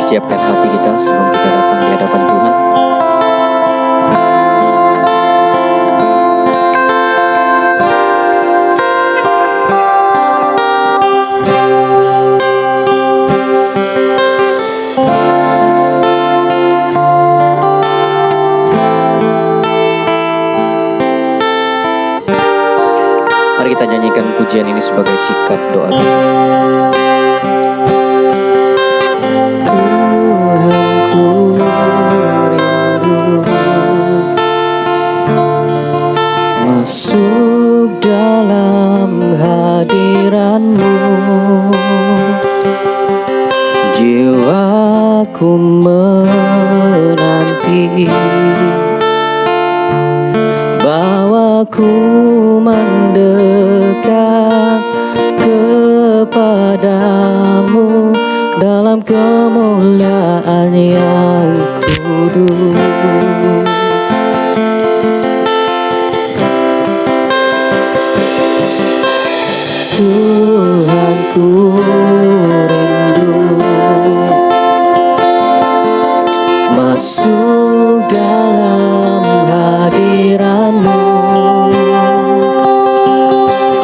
Siapkan hati kita sebelum kita datang di hadapan Tuhan. Mari kita nyanyikan pujian ini sebagai sikap doa kita. Masuk dalam hadiran-Mu, jiwaku menanti, bawaku mendekat kepadamu dalam kemuliaan yang kudus. Tuhanku rindu masuk dalam hadiran-Mu,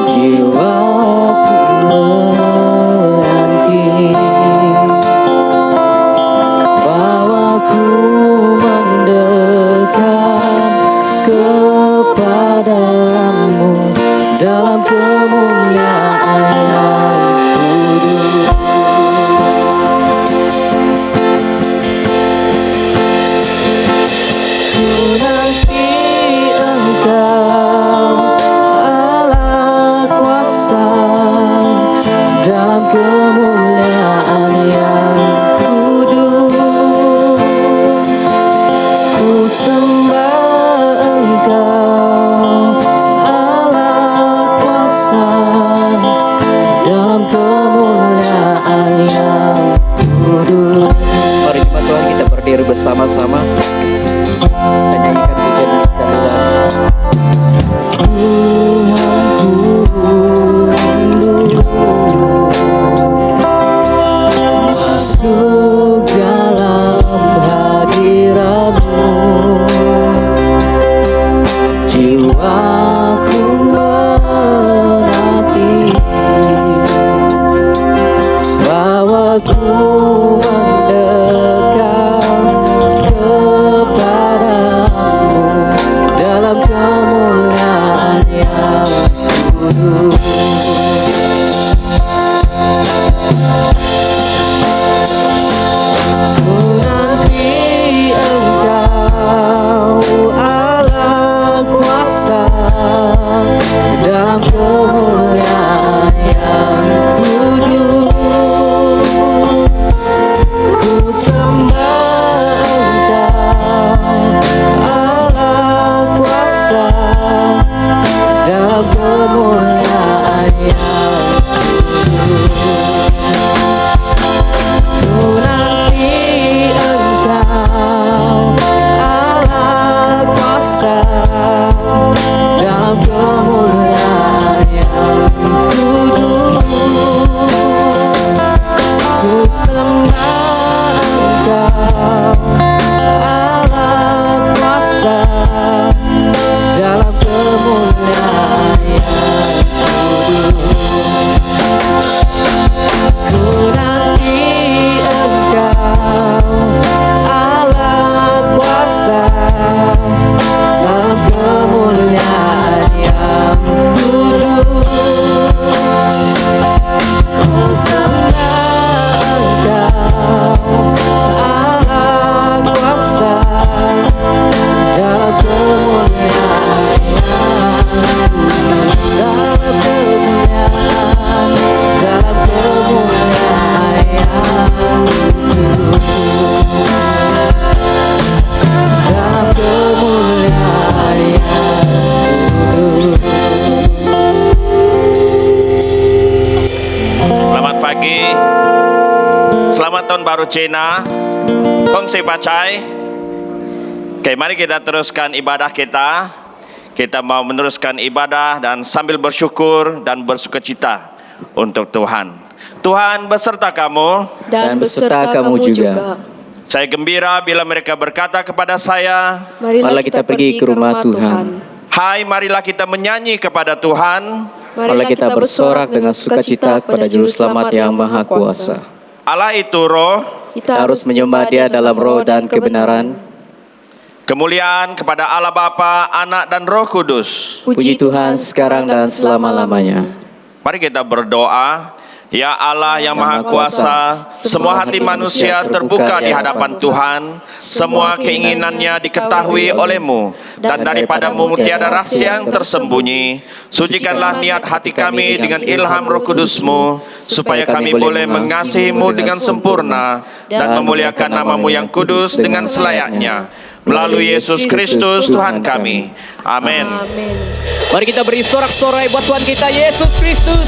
jiwaku menanti, bawaku mendekat kepadamu dalam kemuliaan yang kudus. Ku nanti Engkau Allah kuasa dalam kemuliaan yang kudus. Ku sembah Engkau Allah kuasa dalam kemuliaan yang kudus. Mari jemaat Tuhan, kita berdiri bersama-sama. Kita nyanyikan pujian ini sekali lagi. Tuhanku rindu masuk dalam hadirat-Mu, jiwaku menanti, bawaku mendekat kepadamu dalam kemuliaan yang kudus. Ku nanti Engkau Allah kuasa dalam kemuliaan yang kudus. Ku sembah Engkau Allah kuasa dalam kemuliaan yang kudus. Ku nanti Engkau Allah kuasa dalam kemuliaan yang kudus. Ku sembah Engkau Allah kuasa dalam kemuliaan yang kudus. Ku nanti Engkau Allah kuasa dalam kemuliaan yang kudus. Ku sembah Engkau Allah kuasa dalam kemuliaan yang kudus. Dalam kemuliaan, dalam kemuliaan yang kudus. Dalam kemuliaan yang kudus. Selamat pagi, selamat tahun baru Cina. Kong si pacai. Oke, mari kita teruskan ibadah kita. Kita mau meneruskan ibadah dan sambil bersyukur dan bersukacita untuk Tuhan. Tuhan beserta kamu. dan beserta kamu juga. Saya gembira bila mereka berkata kepada saya, Marilah kita pergi ke rumah Tuhan. hai, marilah kita menyanyi kepada Tuhan. Marilah kita bersorak dengan sukacita kepada Juru Selamat yang Maha Kuasa. Allah itu roh, Kita harus menyembah Dia dalam roh dan kebenaran. kemuliaan kepada Allah Bapa, Anak dan Roh Kudus. Puji Tuhan sekarang dan selama-lamanya. Mari kita berdoa. Ya Allah yang Maha Kuasa, semua hati manusia terbuka di hadapan Tuhan, semua keinginannya diketahui oleh-Mu, dan daripadamu tiada rahasia yang tersembunyi. Sucikanlah niat hati kami dengan ilham Roh Kudus-Mu, supaya kami boleh mengasihi-Mu dengan sempurna, dan memuliakan nama-Mu yang kudus dengan selayaknya. Melalui Yesus Kristus Tuhan kami. Amin. Mari kita beri sorak-sorai buat Tuhan kita Yesus Kristus.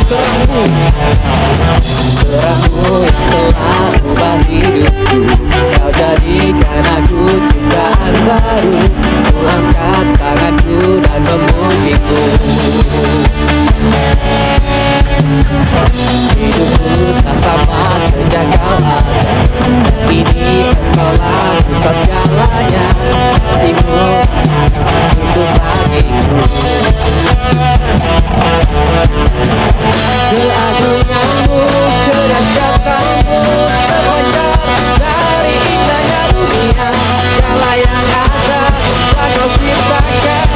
Terangmu yang telah ubah hidupku, Kau jadikan aku ciptaan baru. Ku angkat tanganku dan memujimu. Hidupku tak sama sejak Kau ada. Kini Engkaulah pusat segalanya. Kasih-Mu cukup bagiku. Keagungan-Mu, kedahsyatan-Mu terpancar dari indahnya dunia. Segala yang ada telah Kau ciptakan.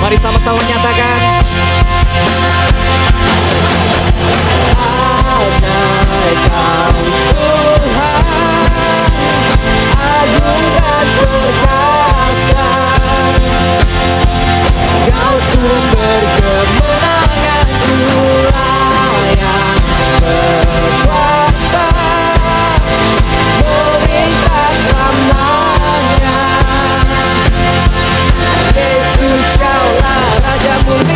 Mari sama-sama nyatakan. Ajaib Kau Tuhan, agung dan perkasa. Kau sumber kemenangan, yang berkuasa, meminta selamanya. Yesus Kaulah Raja murni.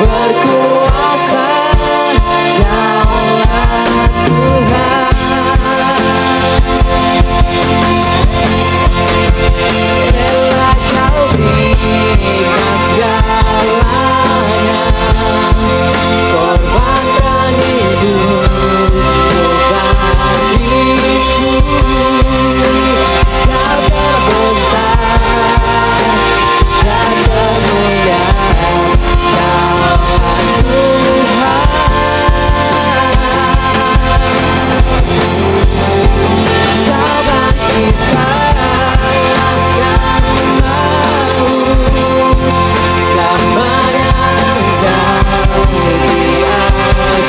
berkuasa, Daulah Tuhan. Rela Kau berikan segalanya, korbankan hidupmu bagiku. Kau terbesar dan kemuliaan, Daulah Tuhan. Kau menciptakan mau selamanya Kau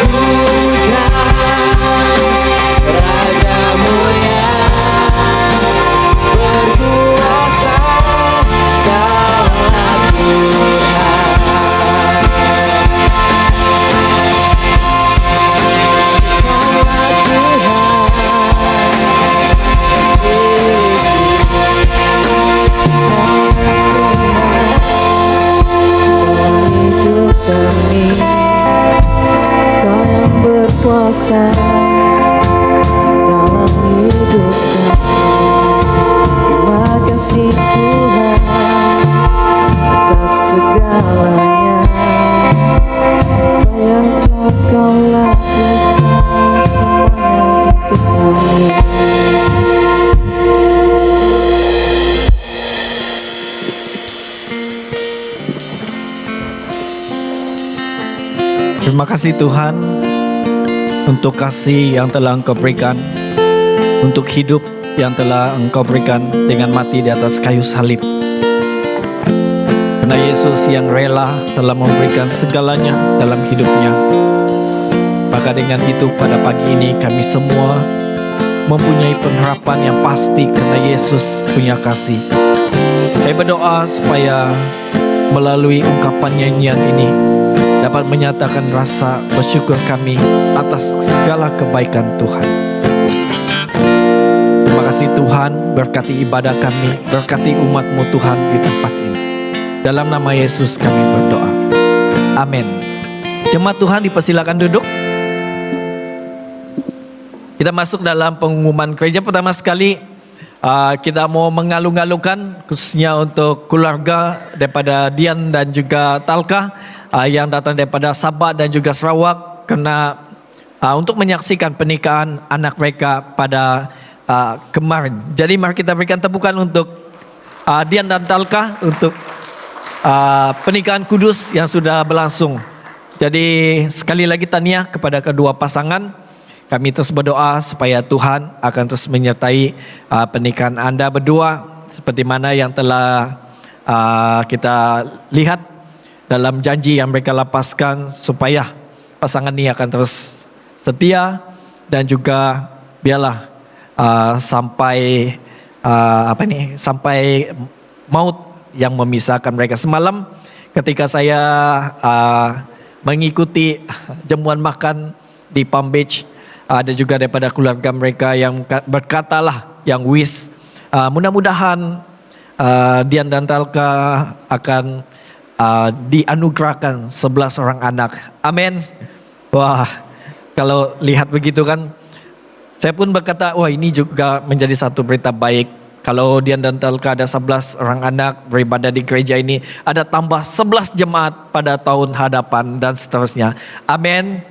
diagungkan, Raja mulia berkuasa, Daulah Tuhan. Daulah Tuhan. Hidup kami, Kau yang berkuasa dalam hidup kami. Terima kasih Tuhan atas segalanya, apa yang telah Kau lakukan semuanya untuk kami. Terima kasih Tuhan untuk kasih yang telah Engkau berikan, untuk hidup yang telah Engkau berikan dengan mati di atas kayu salib. Karena Yesus yang rela telah memberikan segalanya dalam hidupnya. Maka dengan itu pada pagi ini kami semua mempunyai pengharapan yang pasti karena Yesus punya kasih. Saya berdoa supaya melalui ungkapan nyanyian ini dapat menyatakan rasa bersyukur kami atas segala kebaikan Tuhan. Terima kasih Tuhan, berkati ibadah kami, berkati umat-Mu Tuhan di tempat ini. Dalam nama Yesus kami berdoa. Amin. Jemaat Tuhan dipersilakan duduk. Kita masuk dalam pengumuman gereja. Pertama sekali kita mau mengalu-alukan khususnya untuk keluarga daripada Dian dan juga Talka yang datang daripada Sabah dan juga Sarawak karena untuk menyaksikan pernikahan anak mereka pada kemarin. Jadi mari kita berikan tepukan untuk Dian dan Talka untuk pernikahan kudus yang sudah berlangsung. Jadi sekali lagi tahniah kepada kedua pasangan. Kami terus berdoa supaya Tuhan akan terus menyertai pernikahan anda berdua seperti mana yang telah kita lihat dalam janji yang mereka lepaskan supaya pasangan ini akan terus setia dan juga biarlah sampai sampai maut yang memisahkan mereka. Semalam ketika saya mengikuti jamuan makan di Palm Beach, ada juga daripada keluarga mereka yang berkatalah yang wish mudah-mudahan Dian dan Talka akan dianugerahkan 11 orang anak. Amin. Wah, kalau lihat begitu kan, saya pun berkata, wah ini juga menjadi satu berita baik. Kalau Dian dan Talka ada 11 orang anak beribadah di gereja ini, ada tambah 11 jemaat pada tahun hadapan dan seterusnya. Amin.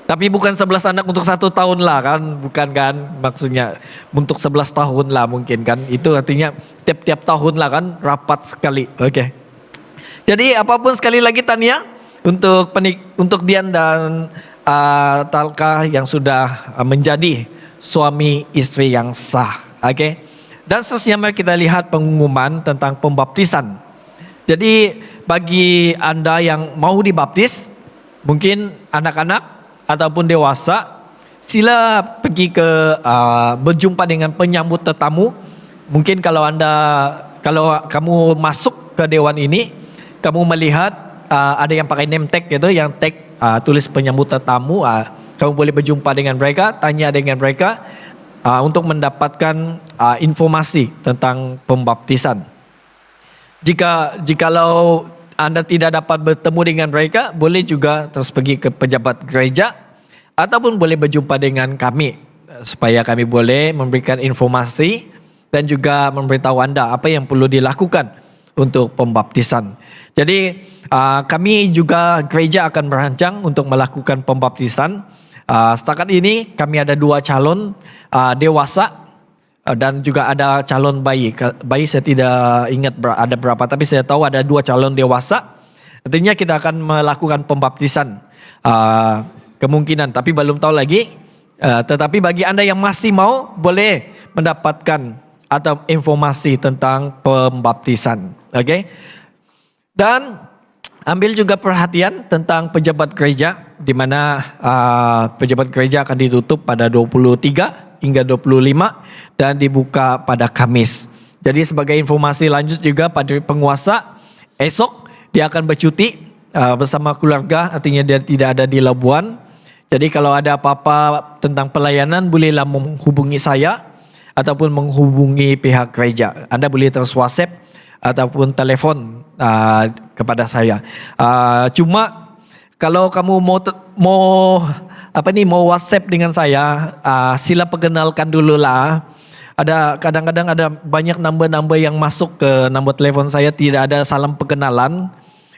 Tapi bukan 11 anak untuk 1 tahun lah kan, bukan kan maksudnya untuk 11 tahun lah mungkin kan. Itu artinya tiap-tiap tahun lah kan, rapat sekali. Oke. Jadi apapun sekali lagi tahniah untuk Dian dan Talka yang sudah menjadi suami istri yang sah. Oke. Dan seterusnya mari kita lihat pengumuman tentang pembaptisan. Jadi bagi anda yang mau dibaptis, mungkin anak-anak ataupun dewasa, sila pergi ke berjumpa dengan penyambut tetamu. Mungkin kalau kamu masuk ke dewan ini, kamu melihat ada yang pakai name tag gitu, yang tag tulis penyambut tetamu. Kamu boleh berjumpa dengan mereka, tanya dengan mereka untuk mendapatkan informasi tentang pembaptisan. Jikalau Anda tidak dapat bertemu dengan mereka, boleh juga terus pergi ke pejabat gereja ataupun boleh berjumpa dengan kami supaya kami boleh memberikan informasi dan juga memberitahu Anda apa yang perlu dilakukan untuk pembaptisan. Jadi kami juga gereja akan merancang untuk melakukan pembaptisan. Setakat ini kami ada 2 calon dewasa dan juga ada calon bayi. Bayi saya tidak ingat ada berapa, tapi saya tahu ada 2 calon dewasa. Artinya kita akan melakukan pembaptisan kemungkinan, tapi belum tahu lagi. Tetapi bagi Anda yang masih mau, boleh mendapatkan atau informasi tentang pembaptisan. Okay? Dan ambil juga perhatian tentang pejabat gereja, di mana pejabat gereja akan ditutup pada 23 hingga 25 dan dibuka pada Kamis. Jadi sebagai informasi lanjut juga, Padri penguasa esok dia akan bercuti bersama keluarga, artinya dia tidak ada di Labuan. Jadi kalau ada apa-apa tentang pelayanan, bolehlah menghubungi saya ataupun menghubungi pihak gereja. Anda boleh terus WhatsApp ataupun telepon kepada saya. Cuma kalau kamu mau WhatsApp dengan saya, sila perkenalkan dulu lah. Ada kadang-kadang ada banyak number-number yang masuk ke nombor telefon saya, tidak ada salam perkenalan.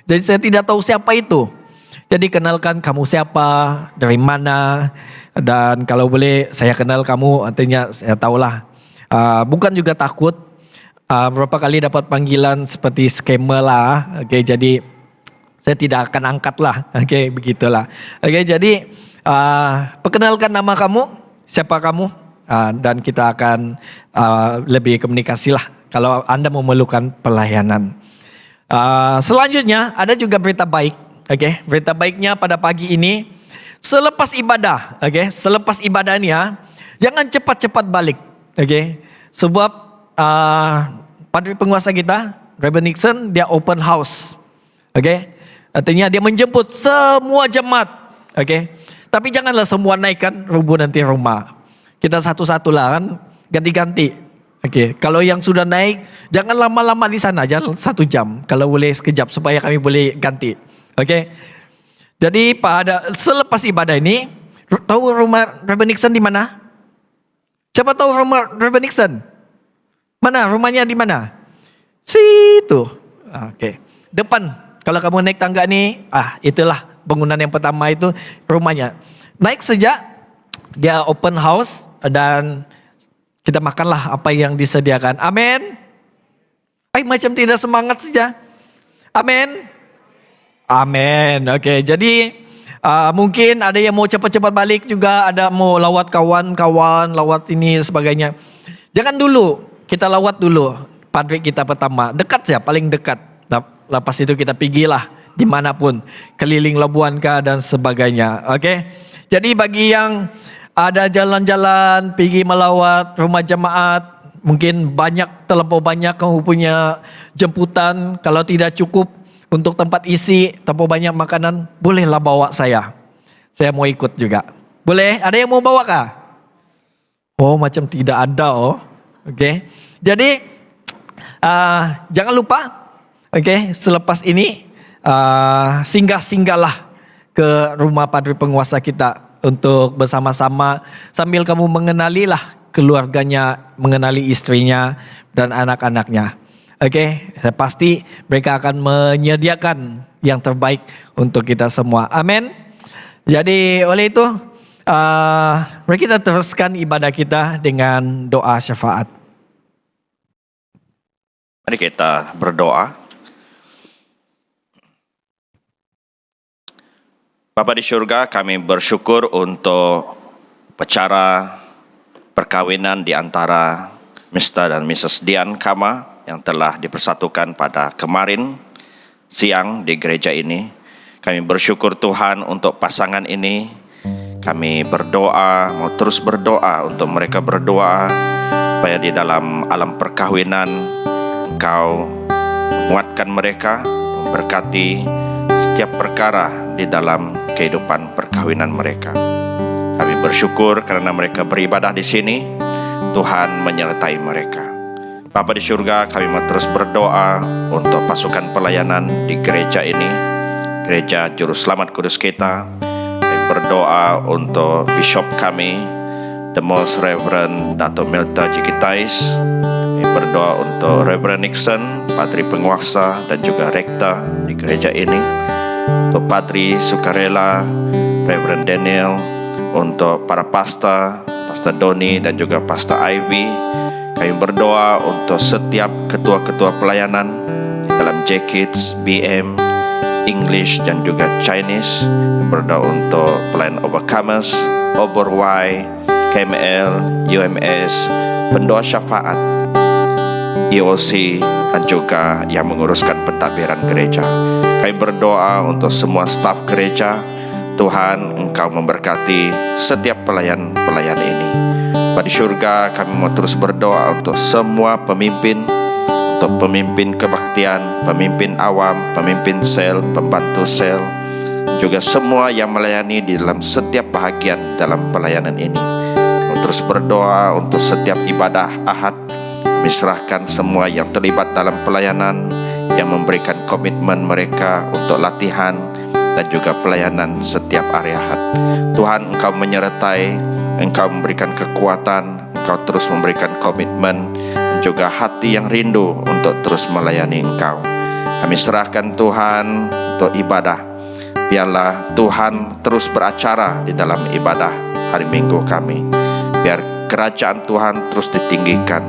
Jadi saya tidak tahu siapa itu. Jadi kenalkan kamu siapa, dari mana, dan kalau boleh saya kenal kamu, artinya saya tahulah. Bukan juga takut. Berapa kali dapat panggilan seperti scammer lah. Okay, jadi saya tidak akan angkat lah. Okay, begitulah. Okay, jadi perkenalkan nama kamu, siapa kamu, dan kita akan lebih komunikasi lah kalau Anda memerlukan pelayanan. Selanjutnya ada juga berita baik. Okay, berita baiknya pada pagi ini, selepas ibadah, okay, selepas ibadahnya jangan cepat-cepat balik. Okay, sebab Padri penguasa kita, Reverend Nixon, dia open house. Okay, artinya dia menjemput semua jemaat. Okay, tapi janganlah semua naikkan rubuh nanti rumah. Kita satu-satu lah kan, ganti-ganti. Okay, kalau yang sudah naik, jangan lama-lama di sana, jangan 1 jam. Kalau boleh sekejap supaya kami boleh ganti. Okay, jadi selepas ibadah ini, tahu rumah Reverend Nixon di mana? Siapa tahu rumah Reverend Nixon? Mana rumahnya, di mana? Situ. Okay, depan. Kalau kamu naik tangga nih, itulah bangunan yang pertama itu rumahnya. Naik saja, dia open house dan kita makanlah apa yang disediakan. Amin. Macam tidak semangat saja. Amin. Amin. Oke, jadi mungkin ada yang mau cepat-cepat balik juga, ada mau lawat kawan-kawan, lawat ini sebagainya. Jangan dulu, kita lawat dulu padri kita pertama. Dekat saja, paling dekat. Lepas itu kita pergilah dimanapun, keliling Labuan kah dan sebagainya. Oke, jadi bagi yang ada jalan-jalan pergi melawat rumah jemaat, mungkin terlampau banyak kamu punya jemputan, kalau tidak cukup untuk tempat isi, terlampau banyak makanan, bolehlah bawa saya. Saya mau ikut juga. Boleh? Ada yang mau bawa kah? Oh, macam tidak ada Oke. Jadi jangan lupa, selepas ini singgah-singgahlah ke rumah Padri penguasa kita untuk bersama-sama sambil kamu mengenalilah keluarganya, mengenali istrinya dan anak-anaknya. Pasti mereka akan menyediakan yang terbaik untuk kita semua. Amin. Jadi oleh itu, mari kita teruskan ibadah kita dengan doa syafaat. Mari kita berdoa. Bapa di surga, kami bersyukur untuk acara perkawinan di antara Mr. dan Mrs. Dian Kama yang telah dipersatukan pada kemarin siang di gereja ini. Kami bersyukur Tuhan untuk pasangan ini. Kami berdoa, mau terus berdoa untuk mereka berdoa supaya di dalam alam perkawinan Engkau menguatkan mereka, memberkati setiap perkara di dalam kehidupan perkawinan mereka. Kami bersyukur karena mereka beribadah di sini. Tuhan menyertai mereka. Bapa di surga, kami mau terus berdoa untuk pasukan pelayanan di gereja ini, Gereja Juru Selamat Kudus kita. Kami berdoa untuk bishop kami, The Most Reverend Dato Milta Jikitais. Kami berdoa untuk Reverend Nixon, Patri Penguasa dan juga Rekta di gereja ini. Untuk Patri Sukarela, Reverend Daniel, untuk para pastor, Pastor Doni dan juga Pastor Ivy. Kami berdoa untuk setiap ketua-ketua pelayanan di dalam J-Kids, BM, English dan juga Chinese. Kami berdoa untuk pelayan Overcomers, Oberwai, KML, UMS, pendoa syafaat, EOC dan juga yang menguruskan pentadbiran gereja. Kami berdoa untuk semua staf gereja. Tuhan, Engkau memberkati setiap pelayan-pelayan ini. Di surga, kami mau terus berdoa untuk semua pemimpin, untuk pemimpin kebaktian, pemimpin awam, pemimpin sel, pembantu sel, juga semua yang melayani di dalam setiap bahagian dalam pelayanan ini. Mau terus berdoa untuk setiap ibadah Ahad. Kami serahkan semua yang terlibat dalam pelayanan, yang memberikan komitmen mereka untuk latihan dan juga pelayanan setiap hari Ahad. Tuhan, Engkau menyertai, Engkau memberikan kekuatan, Engkau terus memberikan komitmen dan juga hati yang rindu untuk terus melayani Engkau. Kami serahkan Tuhan untuk ibadah. Biarlah Tuhan terus beracara di dalam ibadah hari Minggu kami. Biar kerajaan Tuhan terus ditinggikan,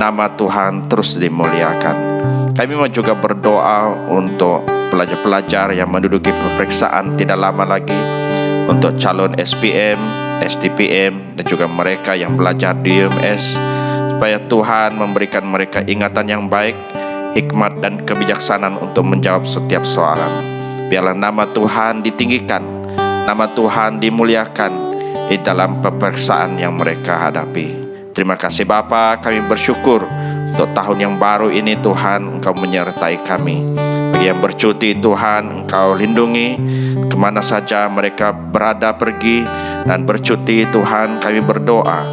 nama Tuhan terus dimuliakan. Kami mau juga berdoa untuk pelajar-pelajar yang menduduki pemeriksaan tidak lama lagi, untuk calon SPM, STPM dan juga mereka yang belajar di UMS, supaya Tuhan memberikan mereka ingatan yang baik, hikmat dan kebijaksanaan untuk menjawab setiap soalan. Biarlah nama Tuhan ditinggikan, nama Tuhan dimuliakan di dalam pemeriksaan yang mereka hadapi. Terima kasih Bapa, kami bersyukur untuk tahun yang baru ini. Tuhan, Engkau menyertai kami. Bagi yang bercuti, Tuhan, Engkau lindungi kemana saja mereka berada pergi dan bercuti. Tuhan, kami berdoa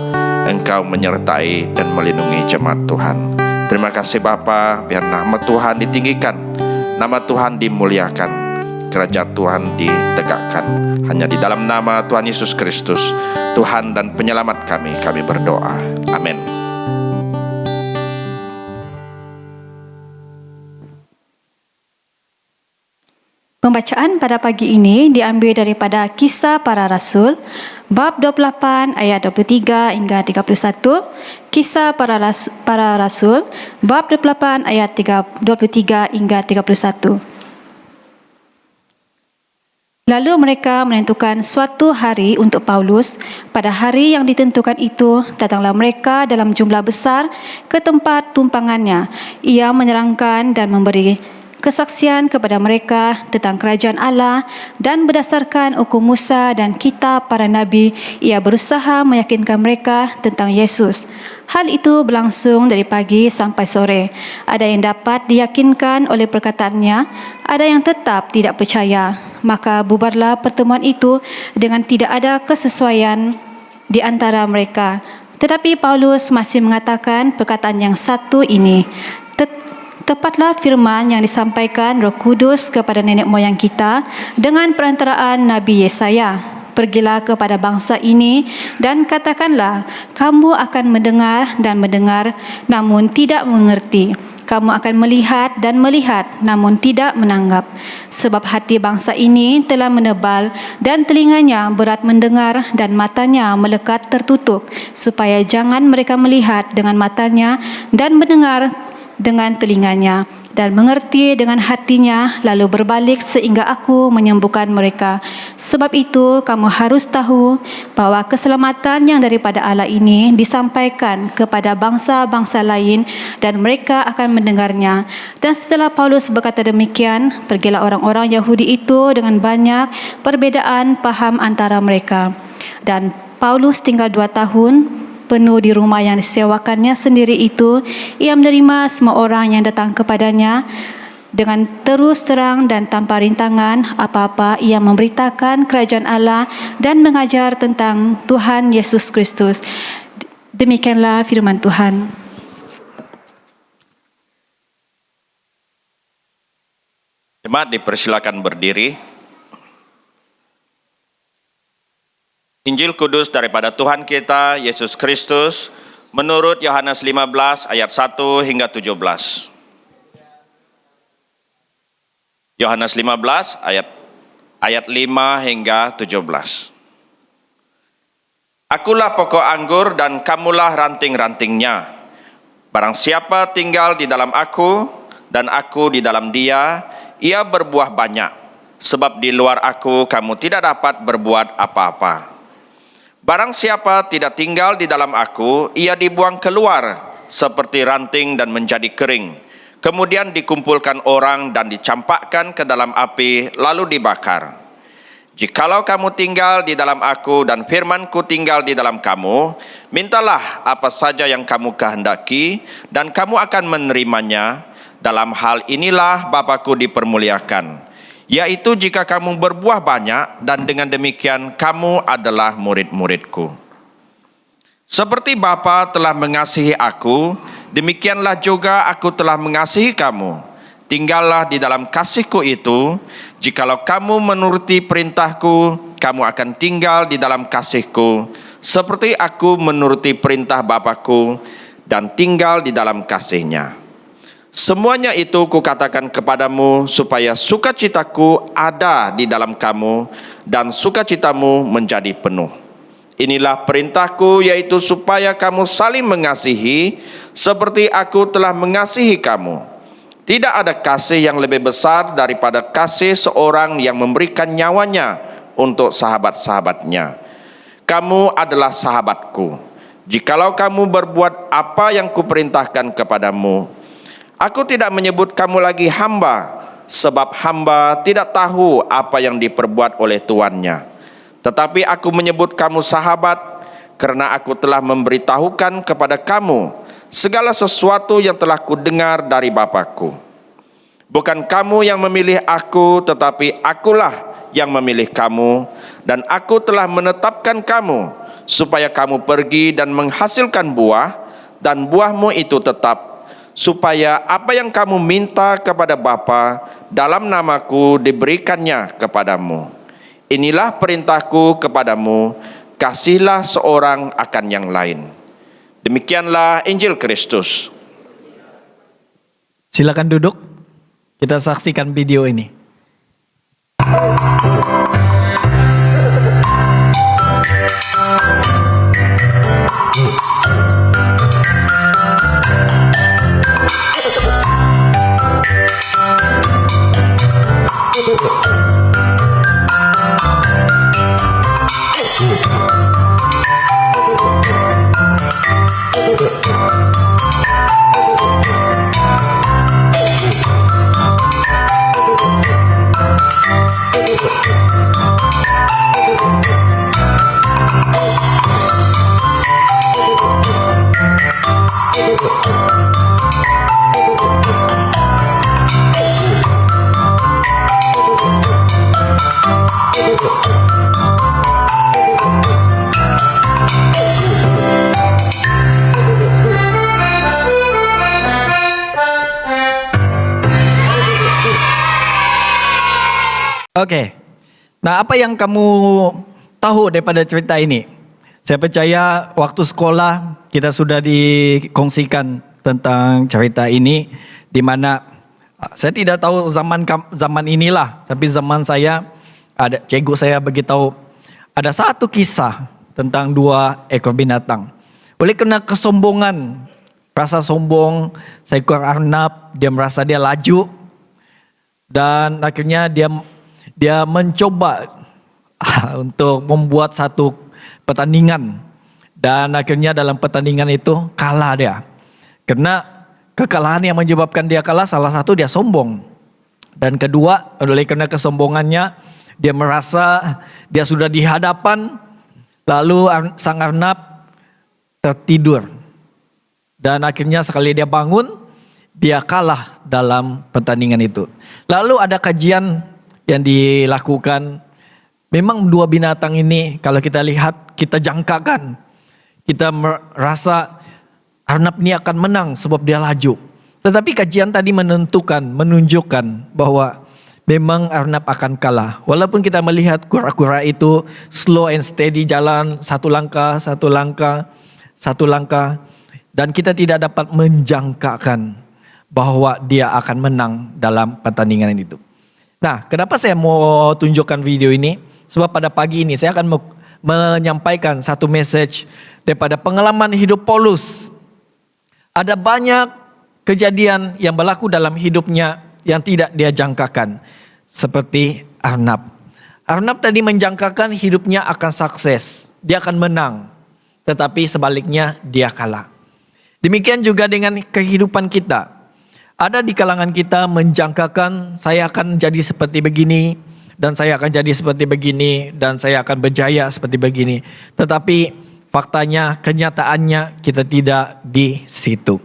Engkau menyertai dan melindungi jemaat Tuhan. Terima kasih Bapa, biar nama Tuhan ditinggikan, nama Tuhan dimuliakan, kerajaan Tuhan ditegakkan. Hanya di dalam nama Tuhan Yesus Kristus, Tuhan dan penyelamat kami berdoa. Amin. Pembacaan pada pagi ini diambil daripada Kisah Para Rasul, bab 28 ayat 23 hingga 31, Kisah Para Rasul, bab 28 ayat 23 hingga 31. Lalu mereka menentukan suatu hari untuk Paulus. Pada hari yang ditentukan itu, datanglah mereka dalam jumlah besar ke tempat tumpangannya. Ia menerangkan dan memberi kesaksian kepada mereka tentang kerajaan Allah, dan berdasarkan hukum Musa dan kitab para nabi, ia berusaha meyakinkan mereka tentang Yesus. Hal itu berlangsung dari pagi sampai sore. Ada yang dapat diyakinkan oleh perkataannya, ada yang tetap tidak percaya. Maka bubarlah pertemuan itu dengan tidak ada kesesuaian di antara mereka. Tetapi Paulus masih mengatakan perkataan yang satu ini, tepatlah firman yang disampaikan Roh Kudus kepada nenek moyang kita dengan perantaraan Nabi Yesaya. Pergilah kepada bangsa ini dan katakanlah, kamu akan mendengar dan mendengar, namun tidak mengerti. Kamu akan melihat dan melihat, namun tidak menanggap. Sebab hati bangsa ini telah menebal dan telinganya berat mendengar dan matanya melekat tertutup, supaya jangan mereka melihat dengan matanya dan mendengar dengan telinganya dan mengerti dengan hatinya, lalu berbalik sehingga aku menyembuhkan mereka. Sebab itu kamu harus tahu bahwa keselamatan yang daripada Allah ini disampaikan kepada bangsa-bangsa lain dan mereka akan mendengarnya. Dan setelah Paulus berkata demikian, pergilah orang-orang Yahudi itu dengan banyak perbedaan paham antara mereka. Dan Paulus tinggal 2 tahun penuh di rumah yang disewakannya sendiri itu. Ia menerima semua orang yang datang kepadanya dengan terus terang dan tanpa rintangan apa-apa. Ia memberitakan kerajaan Allah dan mengajar tentang Tuhan Yesus Kristus. Demikianlah firman Tuhan. Jemaat dipersilakan berdiri. Injil Kudus daripada Tuhan kita Yesus Kristus menurut Yohanes 15 ayat 1 hingga 17. Yohanes 15 ayat 5 hingga 17. Akulah pokok anggur dan kamulah ranting-rantingnya. Barang siapa tinggal di dalam aku dan aku di dalam dia, ia berbuah banyak. Sebab di luar aku kamu tidak dapat berbuat apa-apa. Barang siapa tidak tinggal di dalam aku, ia dibuang keluar seperti ranting dan menjadi kering. Kemudian dikumpulkan orang dan dicampakkan ke dalam api, lalu dibakar. Jikalau kamu tinggal di dalam aku dan firmanku tinggal di dalam kamu, mintalah apa saja yang kamu kehendaki dan kamu akan menerimanya. Dalam hal inilah Bapa-Ku dipermuliakan, yaitu jika kamu berbuah banyak dan dengan demikian kamu adalah murid-murid-Ku. Seperti Bapa telah mengasihi aku, demikianlah juga aku telah mengasihi kamu. Tinggallah di dalam kasih-Ku itu. Jikalau kamu menuruti perintah-Ku, kamu akan tinggal di dalam kasih-Ku, seperti aku menuruti perintah Bapa-Ku dan tinggal di dalam kasih-Nya. Semuanya itu kukatakan kepadamu supaya sukacitaku ada di dalam kamu dan sukacitamu menjadi penuh. Inilah perintahku, yaitu supaya kamu saling mengasihi seperti aku telah mengasihi kamu. Tidak ada kasih yang lebih besar daripada kasih seorang yang memberikan nyawanya untuk sahabat-sahabatnya. Kamu adalah sahabatku, jikalau kamu berbuat apa yang kuperintahkan kepadamu. Aku tidak menyebut kamu lagi hamba, sebab hamba tidak tahu apa yang diperbuat oleh tuannya. Tetapi aku menyebut kamu sahabat, karena aku telah memberitahukan kepada kamu segala sesuatu yang telah kudengar dari Bapa-Ku. Bukan kamu yang memilih aku, tetapi akulah yang memilih kamu, dan aku telah menetapkan kamu, supaya kamu pergi dan menghasilkan buah, dan buahmu itu tetap, supaya apa yang kamu minta kepada Bapa dalam namaku diberikannya kepadamu. Inilah perintahku kepadamu, kasihlah seorang akan yang lain. Demikianlah Injil Kristus. Silakan duduk, kita saksikan video ini. Oke, nah apa yang kamu tahu daripada cerita ini? Saya percaya waktu sekolah kita sudah dikongsikan tentang cerita ini, di mana saya tidak tahu zaman inilah, tapi zaman saya ada cikgu saya beritahu ada satu kisah tentang 2 ekor binatang. Oleh kerana kesombongan, rasa sombong, seekor arnab dia merasa dia laju dan akhirnya dia mencoba untuk membuat satu pertandingan, dan akhirnya dalam pertandingan itu kalah dia. Karena kekalahan yang menyebabkan dia kalah, salah satu dia sombong, dan kedua oleh karena kesombongannya dia merasa dia sudah di hadapan, lalu sang arnab tertidur dan akhirnya sekali dia bangun dia kalah dalam pertandingan itu. Lalu ada kajian yang dilakukan, memang 2 binatang ini kalau kita lihat, kita jangkakan, kita merasa arnab ini akan menang sebab dia laju. Tetapi kajian tadi menunjukkan bahwa memang Arnab akan kalah. Walaupun kita melihat kura-kura itu slow and steady jalan, satu langkah, dan kita tidak dapat menjangkakan bahwa dia akan menang dalam pertandingan itu. Nah, kenapa saya mau tunjukkan video ini? Sebab pada pagi ini saya akan menyampaikan satu message daripada pengalaman hidup Paulus. Ada banyak kejadian yang berlaku dalam hidupnya yang tidak dia jangkakan. Seperti Arnab. Arnab tadi menjangkakan hidupnya akan sukses. Dia akan menang. Tetapi sebaliknya dia kalah. Demikian juga dengan kehidupan kita. Ada di kalangan kita menjangkakan saya akan jadi seperti begini. Dan saya akan jadi seperti begini. Dan saya akan berjaya seperti begini. Tetapi faktanya, kenyataannya kita tidak di situ.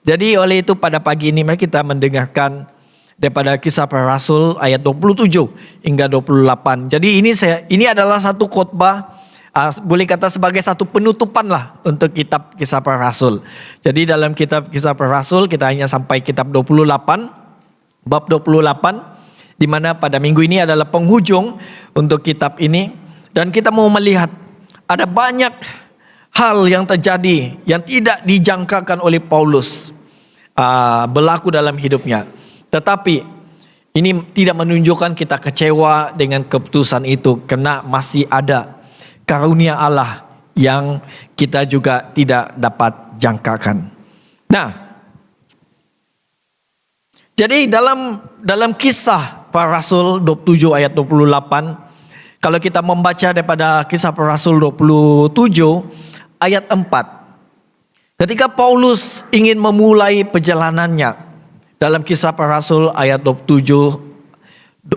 Jadi oleh itu pada pagi ini mari kita mendengarkan daripada Kisah Para Rasul ayat 27 hingga 28. Jadi ini adalah satu khotbah, boleh kata sebagai satu penutupan lah untuk kitab Kisah Para Rasul. Jadi dalam kitab Kisah Para Rasul kita hanya sampai kitab 28, bab 28, di mana pada minggu ini adalah penghujung untuk kitab ini. Dan kita mau melihat ada banyak hal yang terjadi yang tidak dijangkakan oleh Paulus berlaku dalam hidupnya. Tetapi ini tidak menunjukkan kita kecewa dengan keputusan itu, karena masih ada karunia Allah yang kita juga tidak dapat jangkakan. Nah, jadi dalam Kisah Para Rasul 27 ayat 28, kalau kita membaca daripada Kisah Para Rasul 27 ayat 4, ketika Paulus ingin memulai perjalanannya, dalam Kisah Para Rasul ayat 27,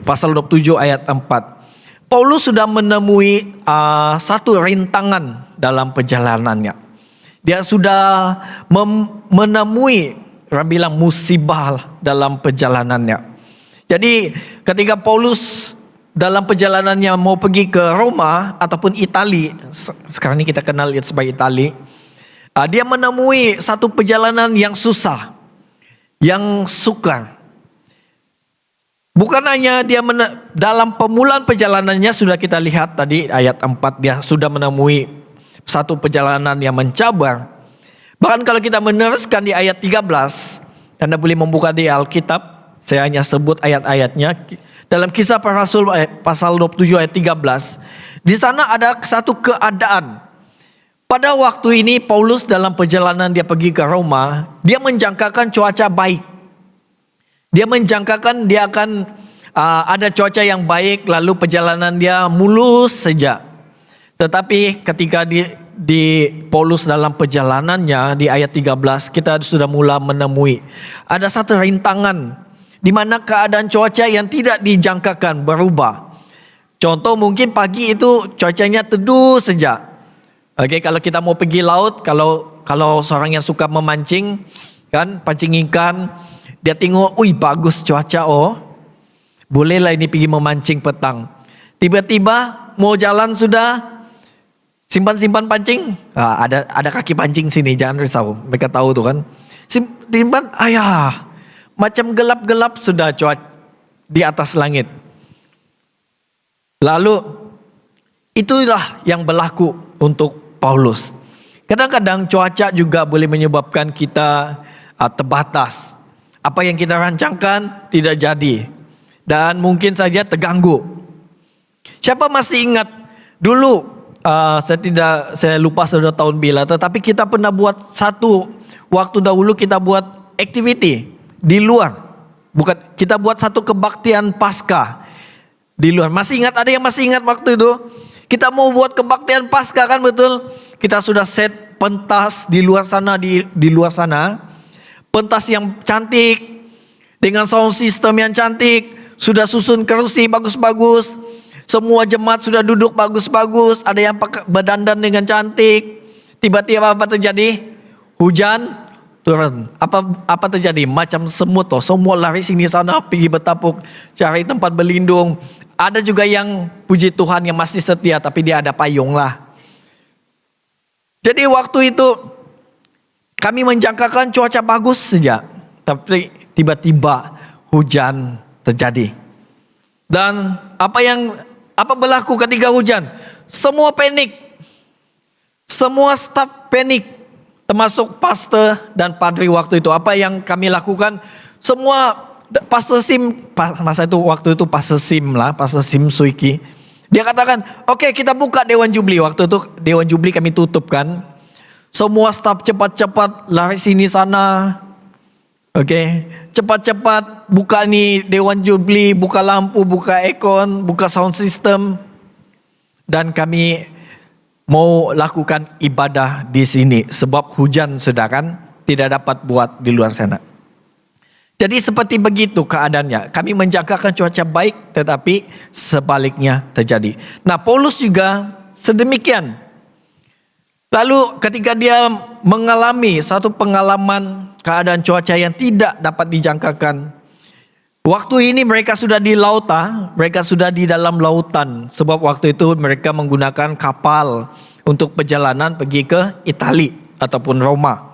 pasal 27 ayat 4. Paulus sudah menemui satu rintangan dalam perjalanannya. Dia sudah menemui, orang bilang musibah dalam perjalanannya. Jadi ketika Paulus dalam perjalanannya mau pergi ke Roma ataupun Itali, sekarang ini kita kenal itu sebagai Itali, dia menemui satu perjalanan yang susah, yang sukar. Bukan hanya dia dalam pemulaan perjalanannya sudah kita lihat tadi ayat 4, dia sudah menemui satu perjalanan yang mencabar. Bahkan kalau kita meneruskan di ayat 13, Anda boleh membuka di Alkitab, saya hanya sebut ayat-ayatnya. Dalam Kisah Para Rasul pasal 27 ayat 13, di sana ada satu keadaan. Pada waktu ini Paulus dalam perjalanan dia pergi ke Roma, dia menjangkakan cuaca baik. Dia menjangkakan dia akan ada cuaca yang baik, lalu perjalanan dia mulus saja. Tetapi ketika di Paulus dalam perjalanannya di ayat 13, kita sudah mula menemui ada satu rintangan di mana keadaan cuaca yang tidak dijangkakan berubah. Contoh mungkin pagi itu cuacanya teduh saja. Oke, kalau kita mau pergi laut, kalau seorang yang suka memancing, kan, pancing ikan, dia tengok, bagus cuaca, bolehlah ini pergi memancing petang. Tiba-tiba mau jalan sudah, simpan pancing, ada kaki pancing sini, jangan risau, mereka tahu tuh kan. Simpan, macam gelap-gelap sudah cuaca di atas langit. Lalu itulah yang berlaku untuk Paulus. Kadang-kadang cuaca juga boleh menyebabkan kita terbatas. Apa yang kita rancangkan tidak jadi. Dan mungkin saja terganggu. Siapa masih ingat dulu, saya lupa sudah tahun bila, tetapi kita pernah buat satu, waktu dahulu kita buat activity di luar. Bukan, kita buat satu kebaktian Paskah di luar. Masih ingat, ada yang masih ingat waktu itu? Kita mau buat kebaktian Paskah, kan, betul? Kita sudah set pentas di luar sana, di luar sana. Pentas yang cantik dengan sound system yang cantik, sudah susun kerusi bagus-bagus. Semua jemaat sudah duduk bagus-bagus, ada yang berdandan dengan cantik. Tiba-tiba apa terjadi? Hujan turun. Apa terjadi? Macam semut, semua lari sini sana, pergi bertapuk, cari tempat berlindung. Ada juga yang puji Tuhan yang masih setia, tapi dia ada payung lah. Jadi waktu itu kami menjangkakan cuaca bagus saja, tapi tiba-tiba hujan terjadi. Dan apa berlaku ketika hujan? Semua panik. Semua staf panik. Termasuk pastor dan padri waktu itu. Apa yang kami lakukan? Semua Pastor Sim, waktu itu Pastor Sim Suiki. Dia katakan, oke, kita buka Dewan Jubli. Waktu itu Dewan Jubli kami tutup kan. Semua staf cepat-cepat lari sini sana. Oke, cepat-cepat buka nih Dewan Jubli, buka lampu, buka aircon, buka sound system. Dan kami mau lakukan ibadah di sini. Sebab hujan sudah kan, tidak dapat buat di luar sana. Jadi seperti begitu keadaannya. Kami menjagakan cuaca baik tetapi sebaliknya terjadi. Nah, Paulus juga sedemikian. Lalu ketika dia mengalami satu pengalaman keadaan cuaca yang tidak dapat dijangkakan. Waktu ini mereka sudah di lautan, mereka sudah di dalam lautan. Sebab waktu itu mereka menggunakan kapal untuk perjalanan pergi ke Italia ataupun Roma.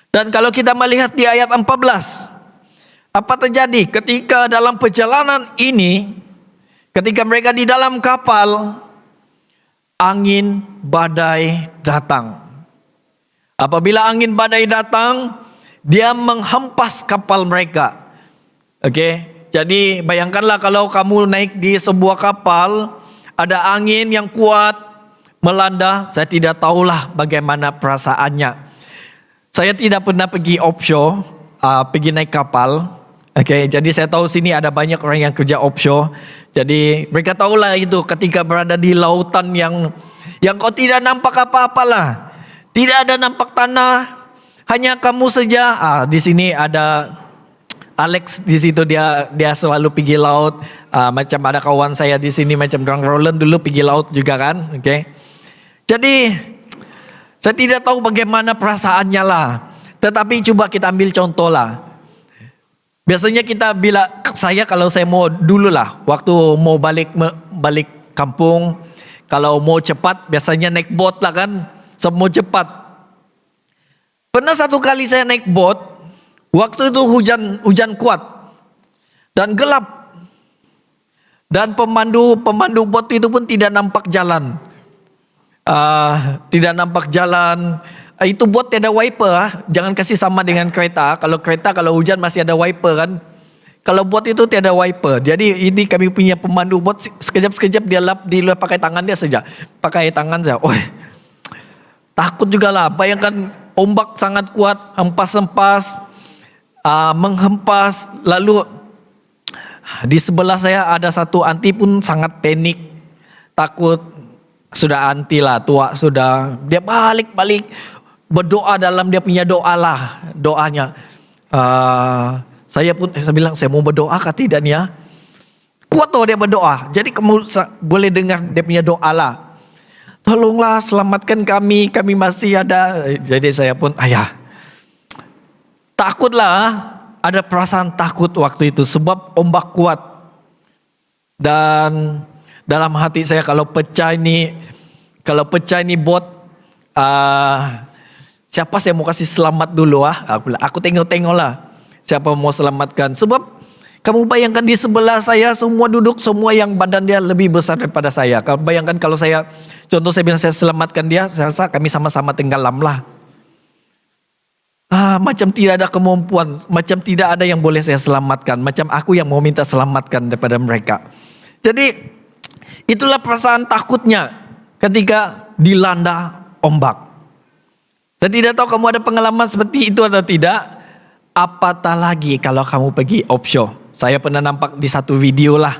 Dan kalau kita melihat di ayat 14, apa terjadi ketika dalam perjalanan ini, ketika mereka di dalam kapal, angin badai datang. Apabila angin badai datang, dia menghempas kapal mereka. Jadi bayangkanlah kalau kamu naik di sebuah kapal, ada angin yang kuat melanda, saya tidak tahulah bagaimana perasaannya. Saya tidak pernah pergi offshore, pergi naik kapal. Jadi saya tahu sini ada banyak orang yang kerja offshore. Jadi mereka tahulah itu ketika berada di lautan yang kau tidak nampak apa-apalah. Tidak ada nampak tanah, hanya kamu saja. Di sini ada Alex di situ, dia selalu pergi laut. Macam ada kawan saya di sini macam Drang Roland dulu pergi laut juga kan. Jadi saya tidak tahu bagaimana perasaannya lah. Tetapi coba kita ambil contoh lah. Biasanya kalau saya mau dulu lah, waktu mau balik kampung, kalau mau cepat biasanya naik boat lah kan. Semua cepat. Pernah satu kali saya naik boat, waktu itu hujan kuat dan gelap. Dan pemandu boat itu pun tidak nampak jalan. Itu boat tiada wiper. Jangan kasih sama dengan kereta. Kalau hujan masih ada wiper kan. Kalau boat itu tiada wiper. Jadi ini kami punya pemandu boat, sekejap-sekejap dia lap pakai tangan dia saja. Pakai tangan saja. Takut juga lah. Bayangkan ombak sangat kuat, hempas-hempas, menghempas. Lalu di sebelah saya ada satu anti pun sangat panik, takut. Sudah anti lah, tua sudah. Dia balik berdoa dalam dia punya doanya. Saya bilang, saya mau berdoa kah tidak nih ya? Kuat dia berdoa. Jadi kamu boleh dengar dia punya doa lah. Tolonglah selamatkan kami masih ada. Jadi saya pun takutlah, ada perasaan takut waktu itu sebab ombak kuat. Dan dalam hati saya kalau pecah ini bot, siapa saya mau kasih selamat dulu Aku tengok lah siapa mau selamatkan. Sebab kamu bayangkan di sebelah saya semua duduk, semua yang badan dia lebih besar daripada saya. Bayangkan kalau saya bilang saya selamatkan dia, saya rasa kami sama-sama tenggelam lah. Macam tidak ada kemampuan, macam tidak ada yang boleh saya selamatkan, macam aku yang mau minta selamatkan daripada mereka. Jadi itulah perasaan takutnya ketika dilanda ombak. Saya tidak tahu kamu ada pengalaman seperti itu atau tidak. Apatah lagi kalau kamu pergi offshore. Saya pernah nampak di satu video lah,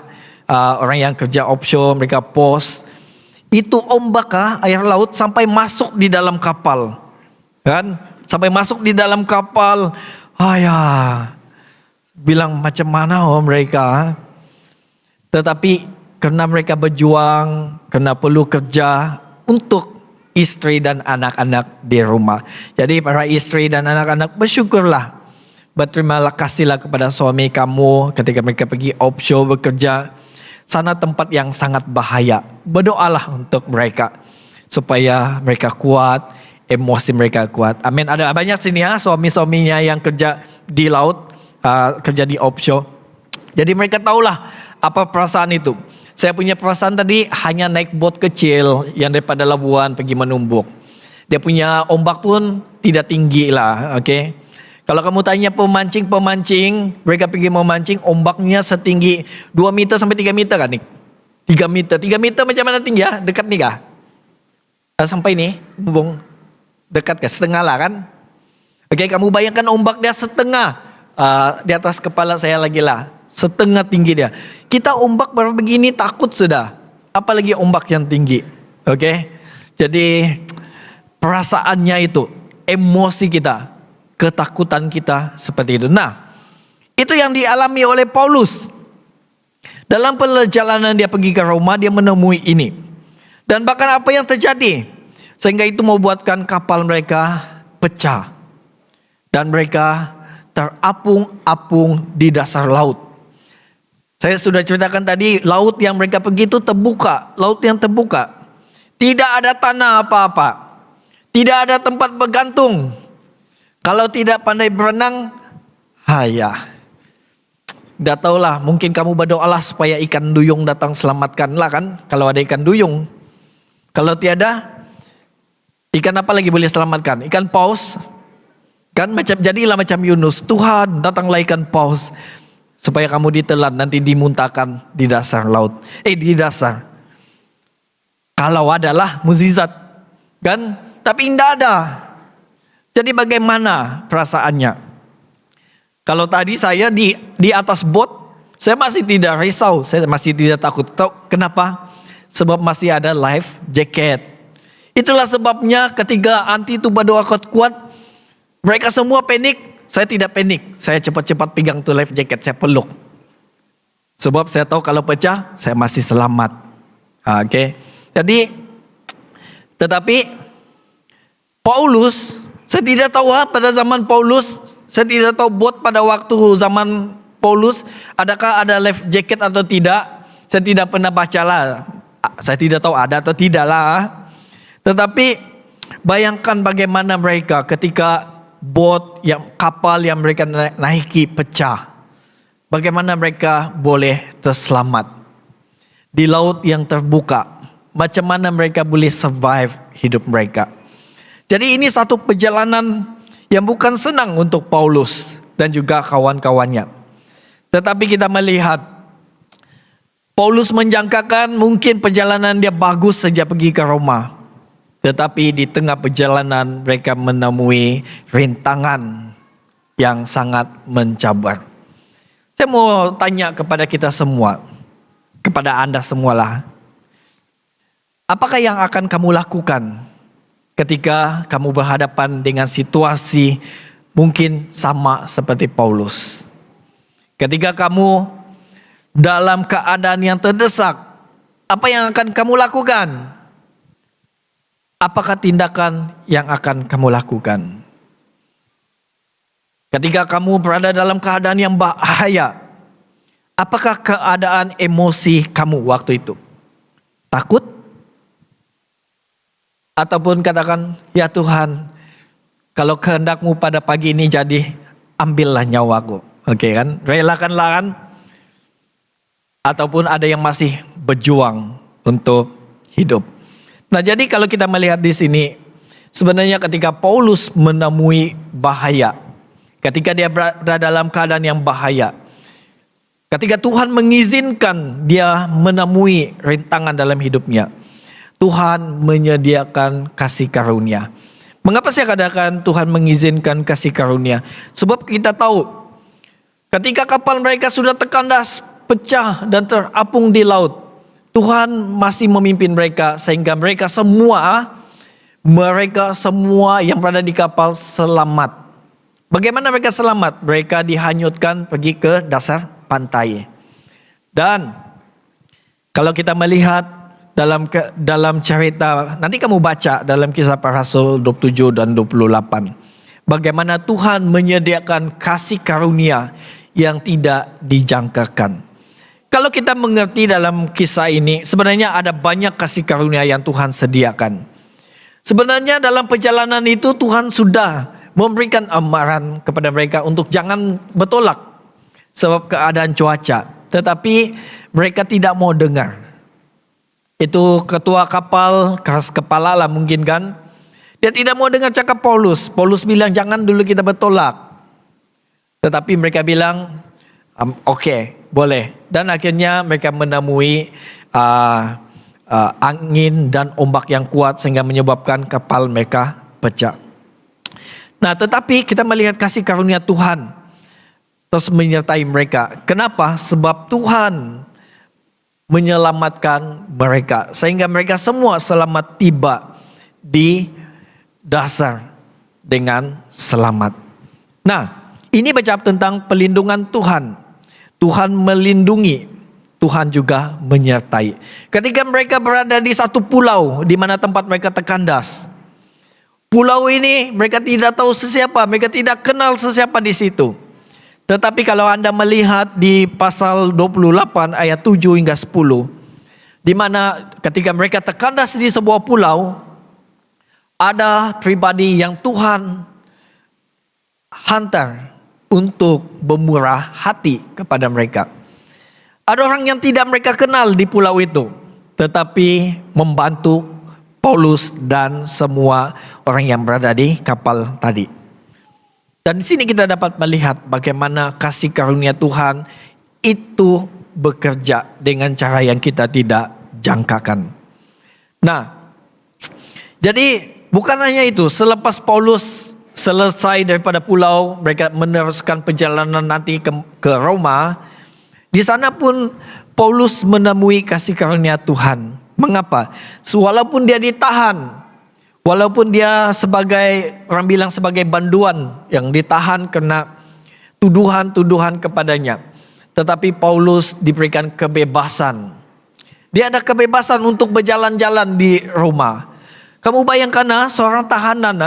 orang yang kerja offshore, mereka post. Itu ombak air laut sampai masuk di dalam kapal. Kan? Sampai masuk di dalam kapal. Bilang macam mana mereka. Tetapi karena mereka berjuang, karena perlu kerja untuk istri dan anak-anak di rumah. Jadi para istri dan anak-anak bersyukurlah. Berterima kasihlah kepada suami kamu ketika mereka pergi offshore bekerja. Sana tempat yang sangat bahaya. Berdoalah untuk mereka supaya mereka kuat, emosi mereka kuat. Amin. Ada banyak sini suami-suaminya yang kerja di laut, kerja di offshore. Jadi mereka tahulah Apa perasaan itu? Saya punya perasaan tadi hanya naik bot kecil yang daripada Labuan pergi menumbuk. Dia punya ombak pun tidak tinggi lah, oke. Kalau kamu tanya pemancing, mereka pergi memancing, ombaknya setinggi 2 meter sampai 3 meter kan nih? 3 meter macam mana tinggi ya? Dekat nih kah? Sampai nih, bung. Dekat kah? Setengah lah kan? Oke, kamu bayangkan ombak dia setengah. Di atas kepala saya lagi lah. Setengah tinggi dia. Kita ombak baru begini takut sudah. Apalagi ombak yang tinggi. Oke. Jadi perasaannya itu. Emosi kita. Ketakutan kita seperti itu. Nah. Itu yang dialami oleh Paulus. Dalam perjalanan dia pergi ke Roma. Dia menemui ini. Dan bahkan apa yang terjadi. Sehingga itu membuatkan kapal mereka pecah. Dan mereka terapung-apung di dasar laut. Saya sudah ceritakan tadi, laut yang mereka pergi itu terbuka. Laut yang terbuka. Tidak ada tanah apa-apa. Tidak ada tempat bergantung. Kalau tidak pandai berenang, dah tahulah, mungkin kamu berdoalah supaya ikan duyung datang selamatkanlah kan. Kalau ada ikan duyung. Kalau tiada, ikan apa lagi boleh selamatkan? Ikan paus. Kan jadilah macam Yunus. Tuhan, datanglah ikan paus. Supaya kamu ditelan, nanti dimuntahkan di dasar laut. Di dasar. Kalau adalah mukjizat. Kan? Tapi tidak ada. Jadi bagaimana perasaannya? Kalau tadi saya di atas bot, saya masih tidak risau. Saya masih tidak takut. Tahu kenapa? Sebab masih ada life jacket. Itulah sebabnya ketika anti itu berdoa kuat-kuat, mereka semua panik. Saya tidak panik. Saya cepat-cepat pegang tu life jacket. Saya peluk. Sebab saya tahu kalau pecah, saya masih selamat. Oke. Jadi, tetapi Paulus, saya tidak tahu pada zaman Paulus, saya tidak tahu bot pada waktu zaman Paulus, adakah ada life jacket atau tidak. Saya tidak pernah baca lah. Saya tidak tahu ada atau tidak lah. Tetapi, bayangkan bagaimana mereka ketika kapal yang mereka naiki pecah. Bagaimana mereka boleh terselamat di laut yang terbuka. Macam mana mereka boleh survive hidup mereka. Jadi ini satu perjalanan yang bukan senang untuk Paulus dan juga kawan-kawannya. Tetapi kita melihat Paulus menjangkakan mungkin perjalanan dia bagus sejak pergi ke Roma. Tetapi di tengah perjalanan mereka menemui rintangan yang sangat mencabar. Saya mau tanya kepada kita semua, kepada Anda semualah. Apakah yang akan kamu lakukan ketika kamu berhadapan dengan situasi mungkin sama seperti Paulus? Ketika kamu dalam keadaan yang terdesak, apa yang akan kamu lakukan? Apakah tindakan yang akan kamu lakukan? Ketika kamu berada dalam keadaan yang bahaya, apakah keadaan emosi kamu waktu itu? Takut? Ataupun katakan, ya Tuhan, kalau kehendakmu pada pagi ini jadi, ambillah nyawaku. Oke kan? Relakanlah kan? Ataupun ada yang masih berjuang untuk hidup. Nah, jadi kalau kita melihat di sini, sebenarnya ketika Paulus menemui bahaya, ketika dia berada dalam keadaan yang bahaya, ketika Tuhan mengizinkan dia menemui rintangan dalam hidupnya, Tuhan menyediakan kasih karunia. Mengapa saya katakan Tuhan mengizinkan kasih karunia? Sebab kita tahu, ketika kapal mereka sudah terkandas, pecah dan terapung di laut, Tuhan masih memimpin mereka sehingga mereka semua yang berada di kapal selamat. Bagaimana mereka selamat? Mereka dihanyutkan pergi ke dasar pantai. Dan kalau kita melihat dalam cerita, nanti kamu baca dalam Kisah Para Rasul 27 dan 28. Bagaimana Tuhan menyediakan kasih karunia yang tidak dijangkakan. Kalau kita mengerti dalam kisah ini, sebenarnya ada banyak kasih karunia yang Tuhan sediakan. Sebenarnya dalam perjalanan itu Tuhan sudah memberikan amaran kepada mereka untuk jangan bertolak sebab keadaan cuaca. tetapi mereka tidak mau dengar. Itu ketua kapal, keras kepala lah mungkin kan. Dia tidak mau dengar cakap Paulus. Paulus bilang jangan dulu kita bertolak. Tetapi mereka bilang oke, boleh. Dan akhirnya mereka menemui angin dan ombak yang kuat sehingga menyebabkan kapal mereka pecah. Nah, tetapi kita melihat kasih karunia Tuhan terus menyertai mereka. Kenapa? Sebab Tuhan menyelamatkan mereka sehingga mereka semua selamat tiba di dasar dengan selamat. Nah, ini bercakap tentang pelindungan Tuhan. Tuhan melindungi, Tuhan juga menyertai. Ketika mereka berada di satu pulau di mana tempat mereka terkandas. Pulau ini mereka tidak tahu sesiapa, mereka tidak kenal sesiapa di situ. Tetapi kalau Anda melihat di pasal 28 ayat 7 hingga 10, di mana ketika mereka terkandas di sebuah pulau, ada pribadi yang Tuhan hantar untuk bermurah hati kepada mereka. Ada orang yang tidak mereka kenal di pulau itu, tetapi membantu Paulus dan semua orang yang berada di kapal tadi. Dan di sini kita dapat melihat bagaimana kasih karunia Tuhan itu bekerja dengan cara yang kita tidak jangkakan. Nah, jadi bukan hanya itu, selepas Paulus selesai daripada pulau, mereka meneruskan perjalanan nanti ke Roma. Di sana pun Paulus menemui kasih karunia Tuhan. Mengapa? Walaupun dia ditahan, walaupun dia sebagai, orang bilang sebagai banduan yang ditahan karena tuduhan-tuduhan kepadanya. Tetapi Paulus diberikan kebebasan. Dia ada kebebasan untuk berjalan-jalan di Roma. Kamu bayangkan seorang tahanan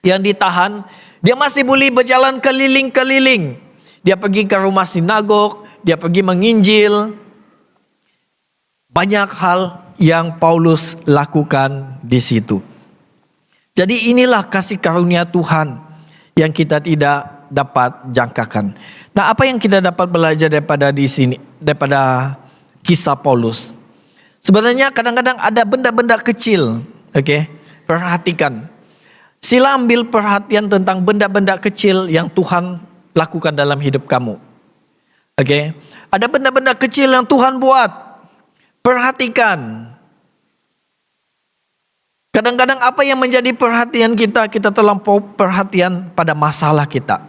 yang ditahan, dia masih boleh berjalan keliling-keliling. Dia pergi ke rumah sinagog, dia pergi menginjil. Banyak hal yang Paulus lakukan di situ. Jadi inilah kasih karunia Tuhan yang kita tidak dapat jangkakan. Nah, apa yang kita dapat belajar daripada di sini, daripada kisah Paulus? Sebenarnya kadang-kadang ada benda-benda kecil, oke? Perhatikan. Sila ambil perhatian tentang benda-benda kecil yang Tuhan lakukan dalam hidup kamu. Oke? Ada benda-benda kecil yang Tuhan buat. Perhatikan. Kadang-kadang apa yang menjadi perhatian kita, kita terlampau perhatian pada masalah kita.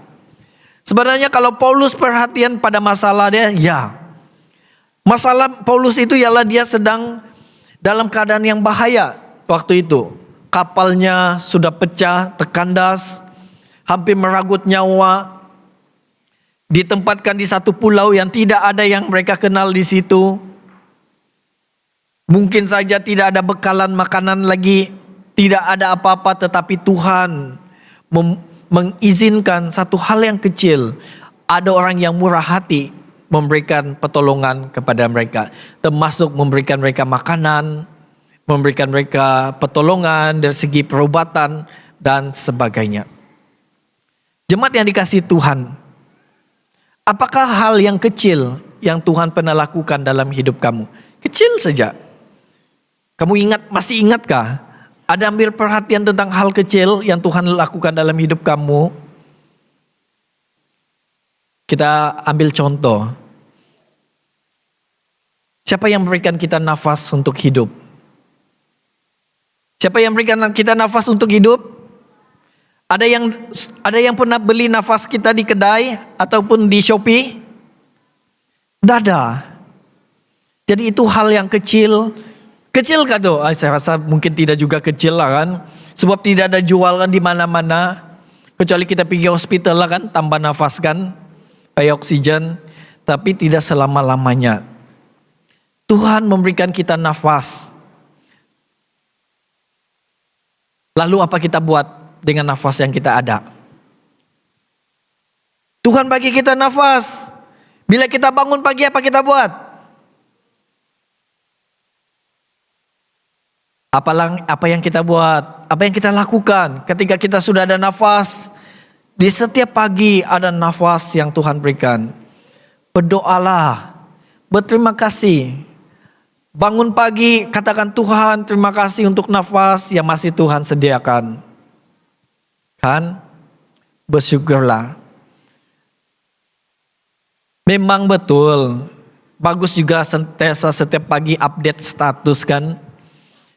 Sebenarnya kalau Paulus perhatian pada masalah dia, ya. Masalah Paulus itu ialah dia sedang dalam keadaan yang bahaya waktu itu. Kapalnya sudah pecah, terkandas, hampir meragut nyawa. Ditempatkan di satu pulau yang tidak ada yang mereka kenal di situ. Mungkin saja tidak ada bekalan makanan lagi, tidak ada apa-apa, tetapi Tuhan mengizinkan satu hal yang kecil. Ada orang yang murah hati memberikan pertolongan kepada mereka, termasuk memberikan mereka makanan, memberikan mereka pertolongan dari segi perubatan dan sebagainya. Jemaat yang dikasihi Tuhan, apakah hal yang kecil yang Tuhan pernah lakukan dalam hidup kamu? Kecil saja. Kamu masih ingatkah? Ada ambil perhatian tentang hal kecil yang Tuhan lakukan dalam hidup kamu? Kita ambil contoh. Siapa yang memberikan kita nafas untuk hidup? Siapa yang memberikan kita nafas untuk hidup? Ada yang pernah beli nafas kita di kedai ataupun di Shopee? Tidak ada. Jadi itu hal yang kecil. Kecil kan tuh? Saya rasa mungkin tidak juga kecil lah kan. Sebab tidak ada jualan di mana-mana. Kecuali kita pergi hospital lah kan, tambah nafas kan, pakai oksigen. Tapi tidak selama-lamanya. Tuhan memberikan kita nafas. Lalu apa kita buat dengan nafas yang kita ada? Tuhan bagi kita nafas. Bila kita bangun pagi apa kita buat? Apa yang kita buat? Apa yang kita lakukan ketika kita sudah ada nafas? Di setiap pagi ada nafas yang Tuhan berikan. Berdoalah, berterima kasih. Bangun pagi, katakan Tuhan terima kasih untuk nafas yang masih Tuhan sediakan. Kan? Bersyukurlah. Memang betul, bagus juga setiap pagi update status kan.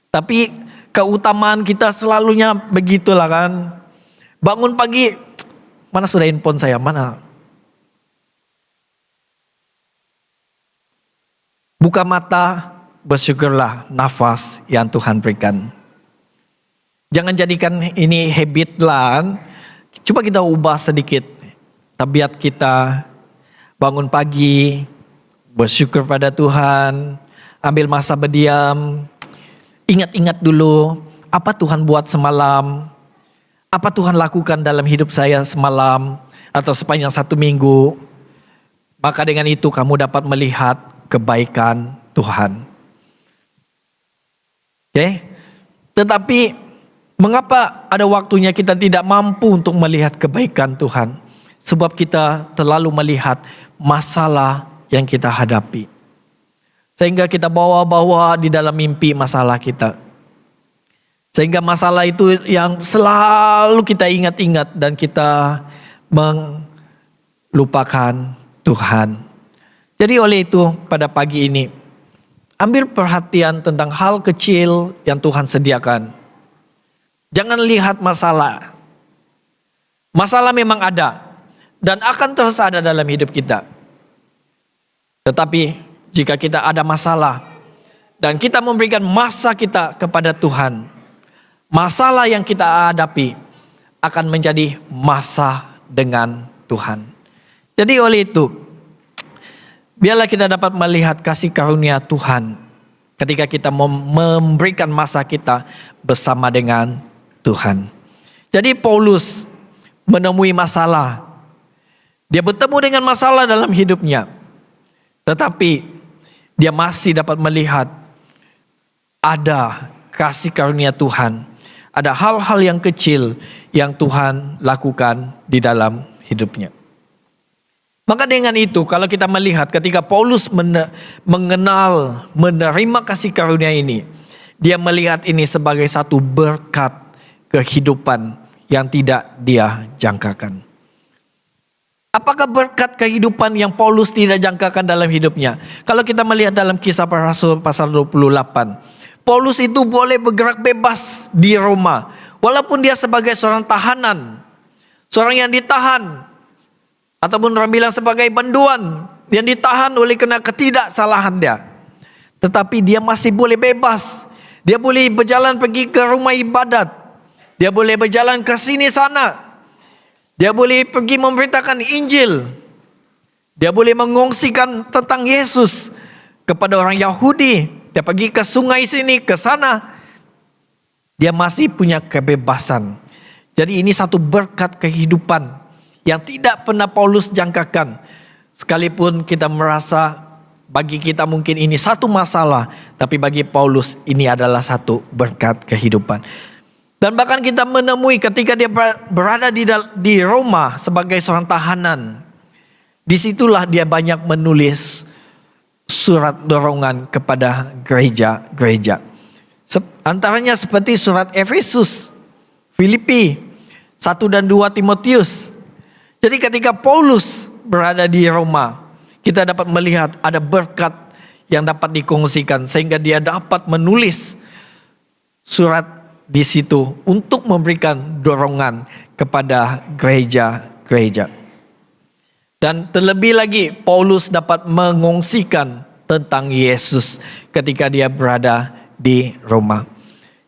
Tapi keutamaan kita selalunya begitulah kan. Bangun pagi, mana sudah handphone saya, mana? Buka mata, bersyukurlah nafas yang Tuhan berikan. Jangan jadikan ini habit lah. Coba kita ubah sedikit tabiat kita. Bangun pagi, bersyukur pada Tuhan. Ambil masa berdiam. Ingat-ingat dulu apa Tuhan buat semalam. Apa Tuhan lakukan dalam hidup saya semalam atau sepanjang 1 minggu. Maka dengan itu kamu dapat melihat kebaikan Tuhan. Oke? Tetapi mengapa ada waktunya kita tidak mampu untuk melihat kebaikan Tuhan? Sebab kita terlalu melihat masalah yang kita hadapi. Sehingga kita bawa-bawa di dalam mimpi masalah kita. Sehingga masalah itu yang selalu kita ingat-ingat dan kita melupakan Tuhan. Jadi oleh itu pada pagi ini, ambil perhatian tentang hal kecil yang Tuhan sediakan. Jangan lihat masalah. Masalah memang ada dan akan terus ada dalam hidup kita. Tetapi jika kita ada masalah dan kita memberikan masa kita kepada Tuhan, masalah yang kita hadapi akan menjadi masa dengan Tuhan. Jadi oleh itu, biarlah kita dapat melihat kasih karunia Tuhan ketika kita memberikan masa kita bersama dengan Tuhan. Jadi Paulus menemui masalah. Dia bertemu dengan masalah dalam hidupnya. Tetapi dia masih dapat melihat ada kasih karunia Tuhan. Ada hal-hal yang kecil yang Tuhan lakukan di dalam hidupnya. Maka dengan itu kalau kita melihat ketika Paulus mengenal, menerima kasih karunia ini, dia melihat ini sebagai satu berkat kehidupan yang tidak dia jangkakan. Apakah berkat kehidupan yang Paulus tidak jangkakan dalam hidupnya? Kalau kita melihat dalam Kisah Para Rasul pasal 28, Paulus itu boleh bergerak bebas di Roma. Walaupun dia sebagai seorang tahanan, seorang yang ditahan, ataupun orang bilang sebagai banduan yang ditahan oleh kena ketidaksalahan dia. Tetapi dia masih boleh bebas. Dia boleh berjalan pergi ke rumah ibadat. Dia boleh berjalan ke sini sana. Dia boleh pergi memberitakan Injil. Dia boleh mengongsikan tentang Yesus kepada orang Yahudi. Dia pergi ke sungai sini, ke sana. Dia masih punya kebebasan. Jadi ini satu berkat kehidupan yang tidak pernah Paulus jangkakan. Sekalipun kita merasa bagi kita mungkin ini satu masalah, tapi bagi Paulus ini adalah satu berkat kehidupan. Dan bahkan kita menemui ketika dia berada di Roma sebagai seorang tahanan. Disitulah dia banyak menulis surat dorongan kepada gereja-gereja. Antaranya seperti surat Efesus, Filipi, 1 dan 2 Timotius. Jadi ketika Paulus berada di Roma, kita dapat melihat ada berkat yang dapat dikongsikan. Sehingga dia dapat menulis surat di situ untuk memberikan dorongan kepada gereja-gereja. Dan terlebih lagi Paulus dapat mengongsikan tentang Yesus ketika dia berada di Roma.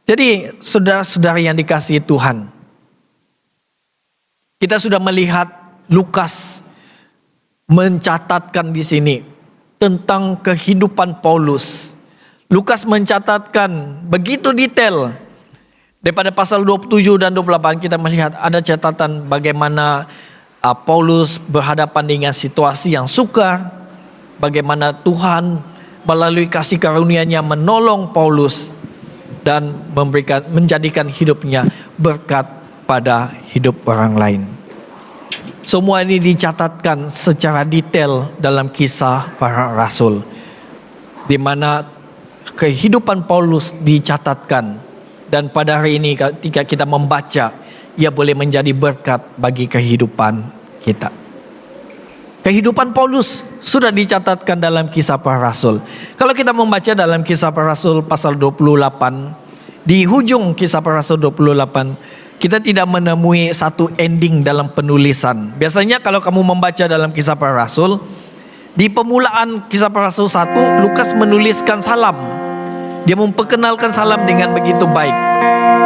Jadi saudara-saudari yang dikasihi Tuhan, kita sudah melihat Lukas mencatatkan di sini tentang kehidupan Paulus. Lukas mencatatkan begitu detail. Daripada pasal 27 dan 28 kita melihat ada catatan bagaimana Paulus berhadapan dengan situasi yang sukar. Bagaimana Tuhan melalui kasih karunia-Nya menolong Paulus dan menjadikan hidupnya berkat pada hidup orang lain. Semua ini dicatatkan secara detail dalam kisah para rasul, di mana kehidupan Paulus dicatatkan. Dan pada hari ini ketika kita membaca, ia boleh menjadi berkat bagi kehidupan kita. Kehidupan Paulus sudah dicatatkan dalam kisah para rasul. Kalau kita membaca dalam kisah para rasul pasal 28, di hujung kisah para rasul 28, kita tidak menemui satu ending dalam penulisan. Biasanya kalau kamu membaca dalam kisah para rasul, di pemulaan kisah para rasul 1, Lukas menuliskan salam. Dia memperkenalkan salam dengan begitu baik.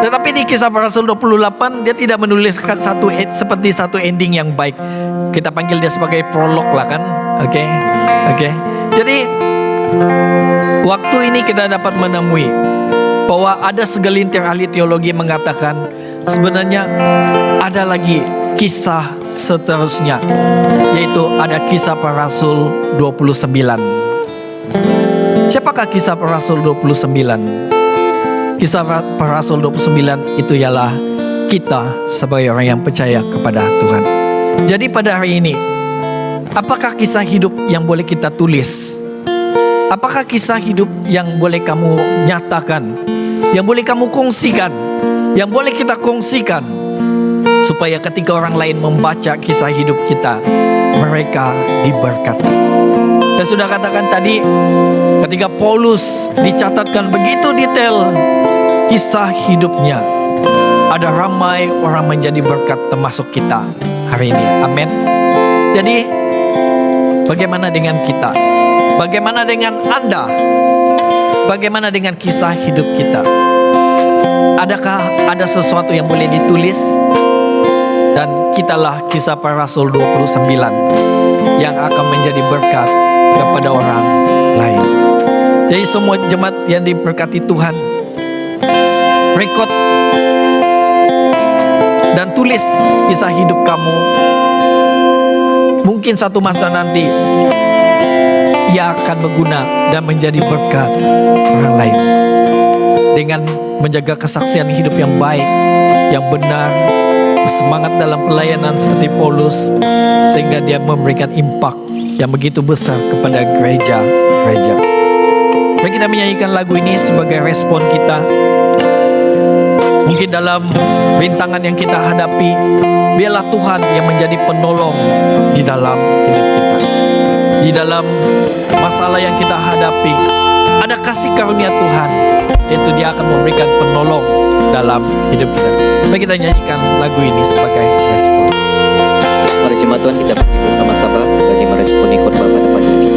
Tetapi di kisah para rasul 28, dia tidak menuliskan seperti satu ending yang baik. Kita panggil dia sebagai prolog lah kan. Oke. Jadi waktu ini kita dapat menemui bahwa ada segelintir ahli teologi mengatakan sebenarnya ada lagi kisah seterusnya, yaitu ada kisah para rasul 29. Siapakah kisah para rasul 29? Kisah para rasul 29 itu ialah kita sebagai orang yang percaya kepada Tuhan. Jadi pada hari ini, apakah kisah hidup yang boleh kita tulis? Apakah kisah hidup yang boleh kamu nyatakan? Yang boleh kamu kongsikan? Yang boleh kita kongsikan? Supaya ketika orang lain membaca kisah hidup kita, mereka diberkati. Saya sudah katakan tadi, ketika Paulus dicatatkan begitu detail kisah hidupnya, ada ramai orang menjadi berkat termasuk kita hari ini. Amin. Jadi bagaimana dengan kita? Bagaimana dengan Anda? Bagaimana dengan kisah hidup kita? Adakah ada sesuatu yang boleh ditulis? Dan kitalah kisah para rasul 29 yang akan menjadi berkat kepada orang lain. Jadi semua jemaat yang diberkati Tuhan, rekod dan tulis kisah hidup kamu. Mungkin satu masa nanti ia akan berguna dan menjadi berkat orang lain. Dengan menjaga kesaksian hidup yang baik, yang benar, semangat dalam pelayanan seperti Paulus, sehingga dia memberikan impak yang begitu besar kepada gereja-gereja. Mari kita menyanyikan lagu ini sebagai respon kita. Mungkin dalam rintangan yang kita hadapi, biarlah Tuhan yang menjadi penolong di dalam hidup kita. Di dalam masalah yang kita hadapi, ada kasih karunia Tuhan, yaitu Dia akan memberikan penolong dalam hidup kita. Mari kita nyanyikan lagu ini sebagai respon. Mari jemaat Tuhan kita berdiri bersama-sama bagi meresponi khotbah pada pagi ini.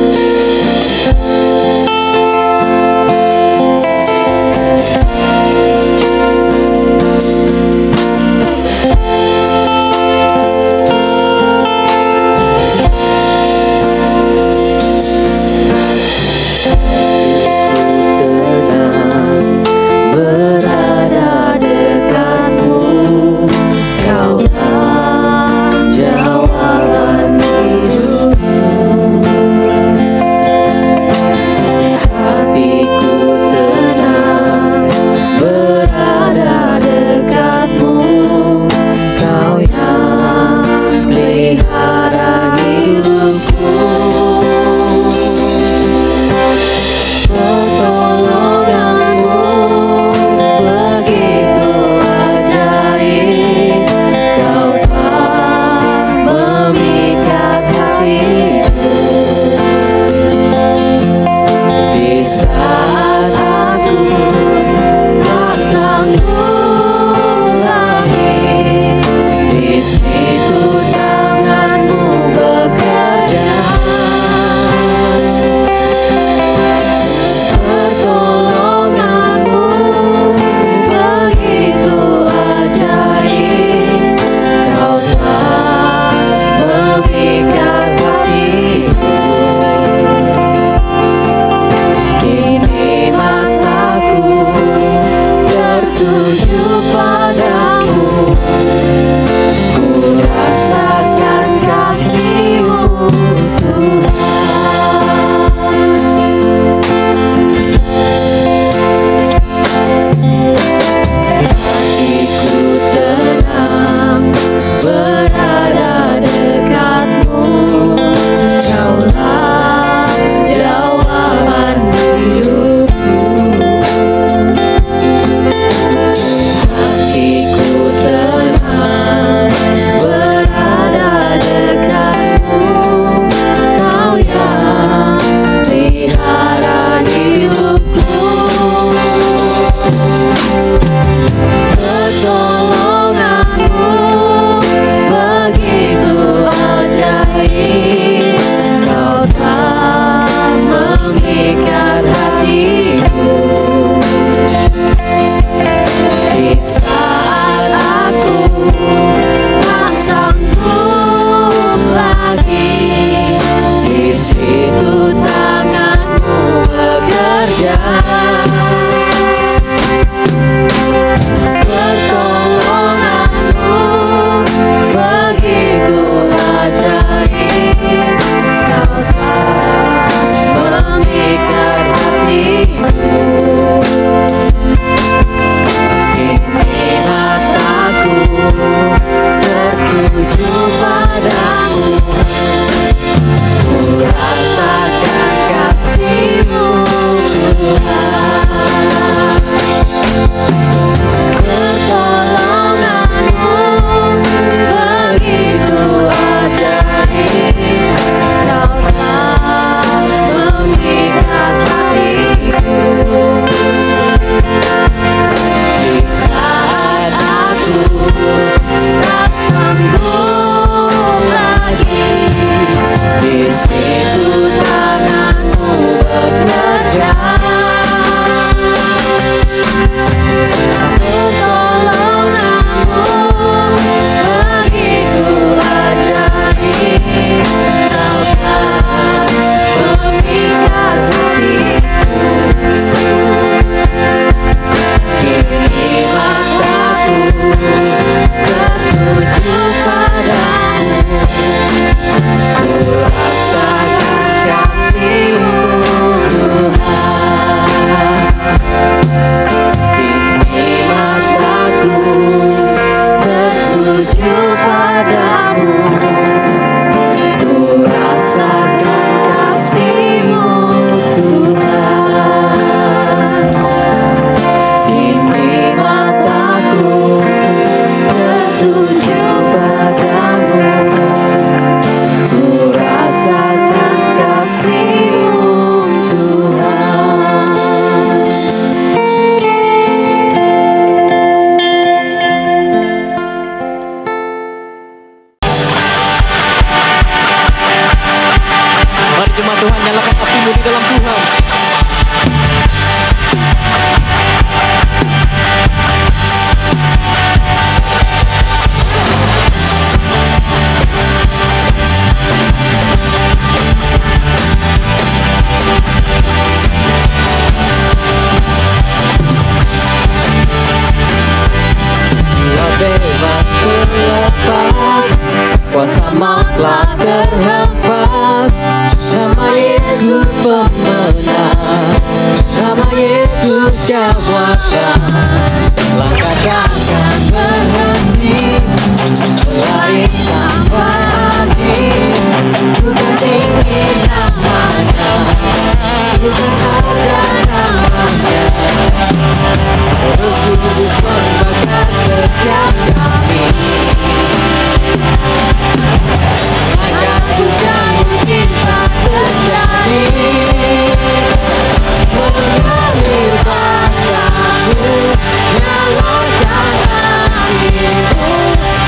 Jawaban hidup Pertolonganmu begitu ajaib, Kau tak memikat hatiku. Kini mataku tertuju padamu, ku rasakan kasih-Mu Tuhan. Pertolonganmu begitu ajaib, Kau tak memikat hatiku. Di saat aku tak sanggup lagi, di situ tangan-Mu bekerja. Pertolonganmu begitu ajaib, Kau tak memikat hatiku. Kini mataku tertuju padamu, ku rasakan kasih-Mu Tuhan. Kini mataku tertuju padamu, ku rasakan kasih-Mu Tuhan. Kini mataku tertuju padamu, ku rasakan kasih-Mu Tuhan. Mari jemaat Tuhan, nyalakan apimu di dalam Tuhan. Jiwa bebas terlepas, kuasa maut telah terhempas. Nama Yesus pemenang, nama Yesus jawabkan. Langkah takkan berhenti, berlari tanpa akhir. Surga tinggi namanya, bukan saja namanya. Roh Kudus membakar setiap kami. Agar hujan mungkin tak terjadi, mengalir bahasamu, nyalakan apimu.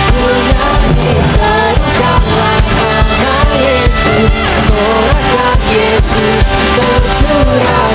Ku nyanyi serukanlah nama Yesus, sorakan Yesus tercurah.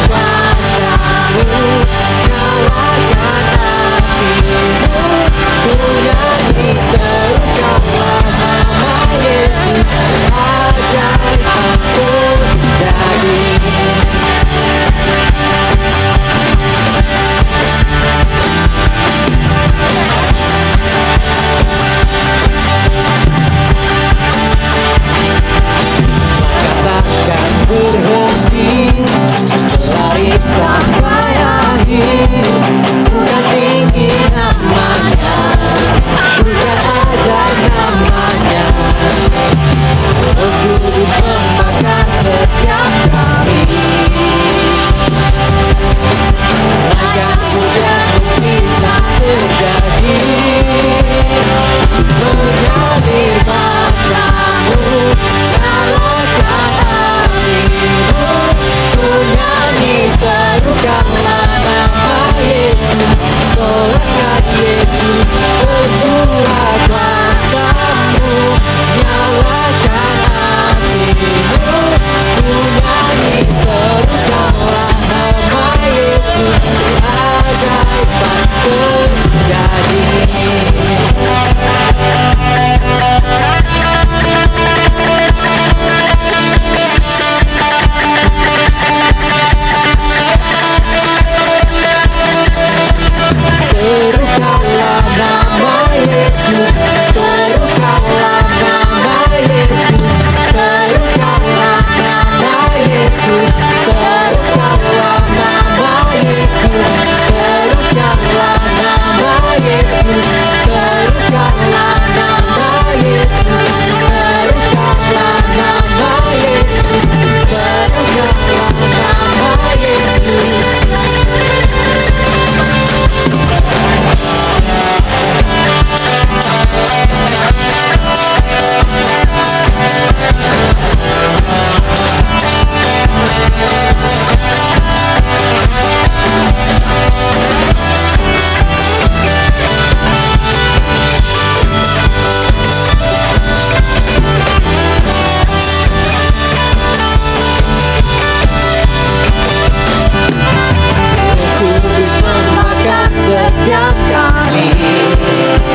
Tuhan.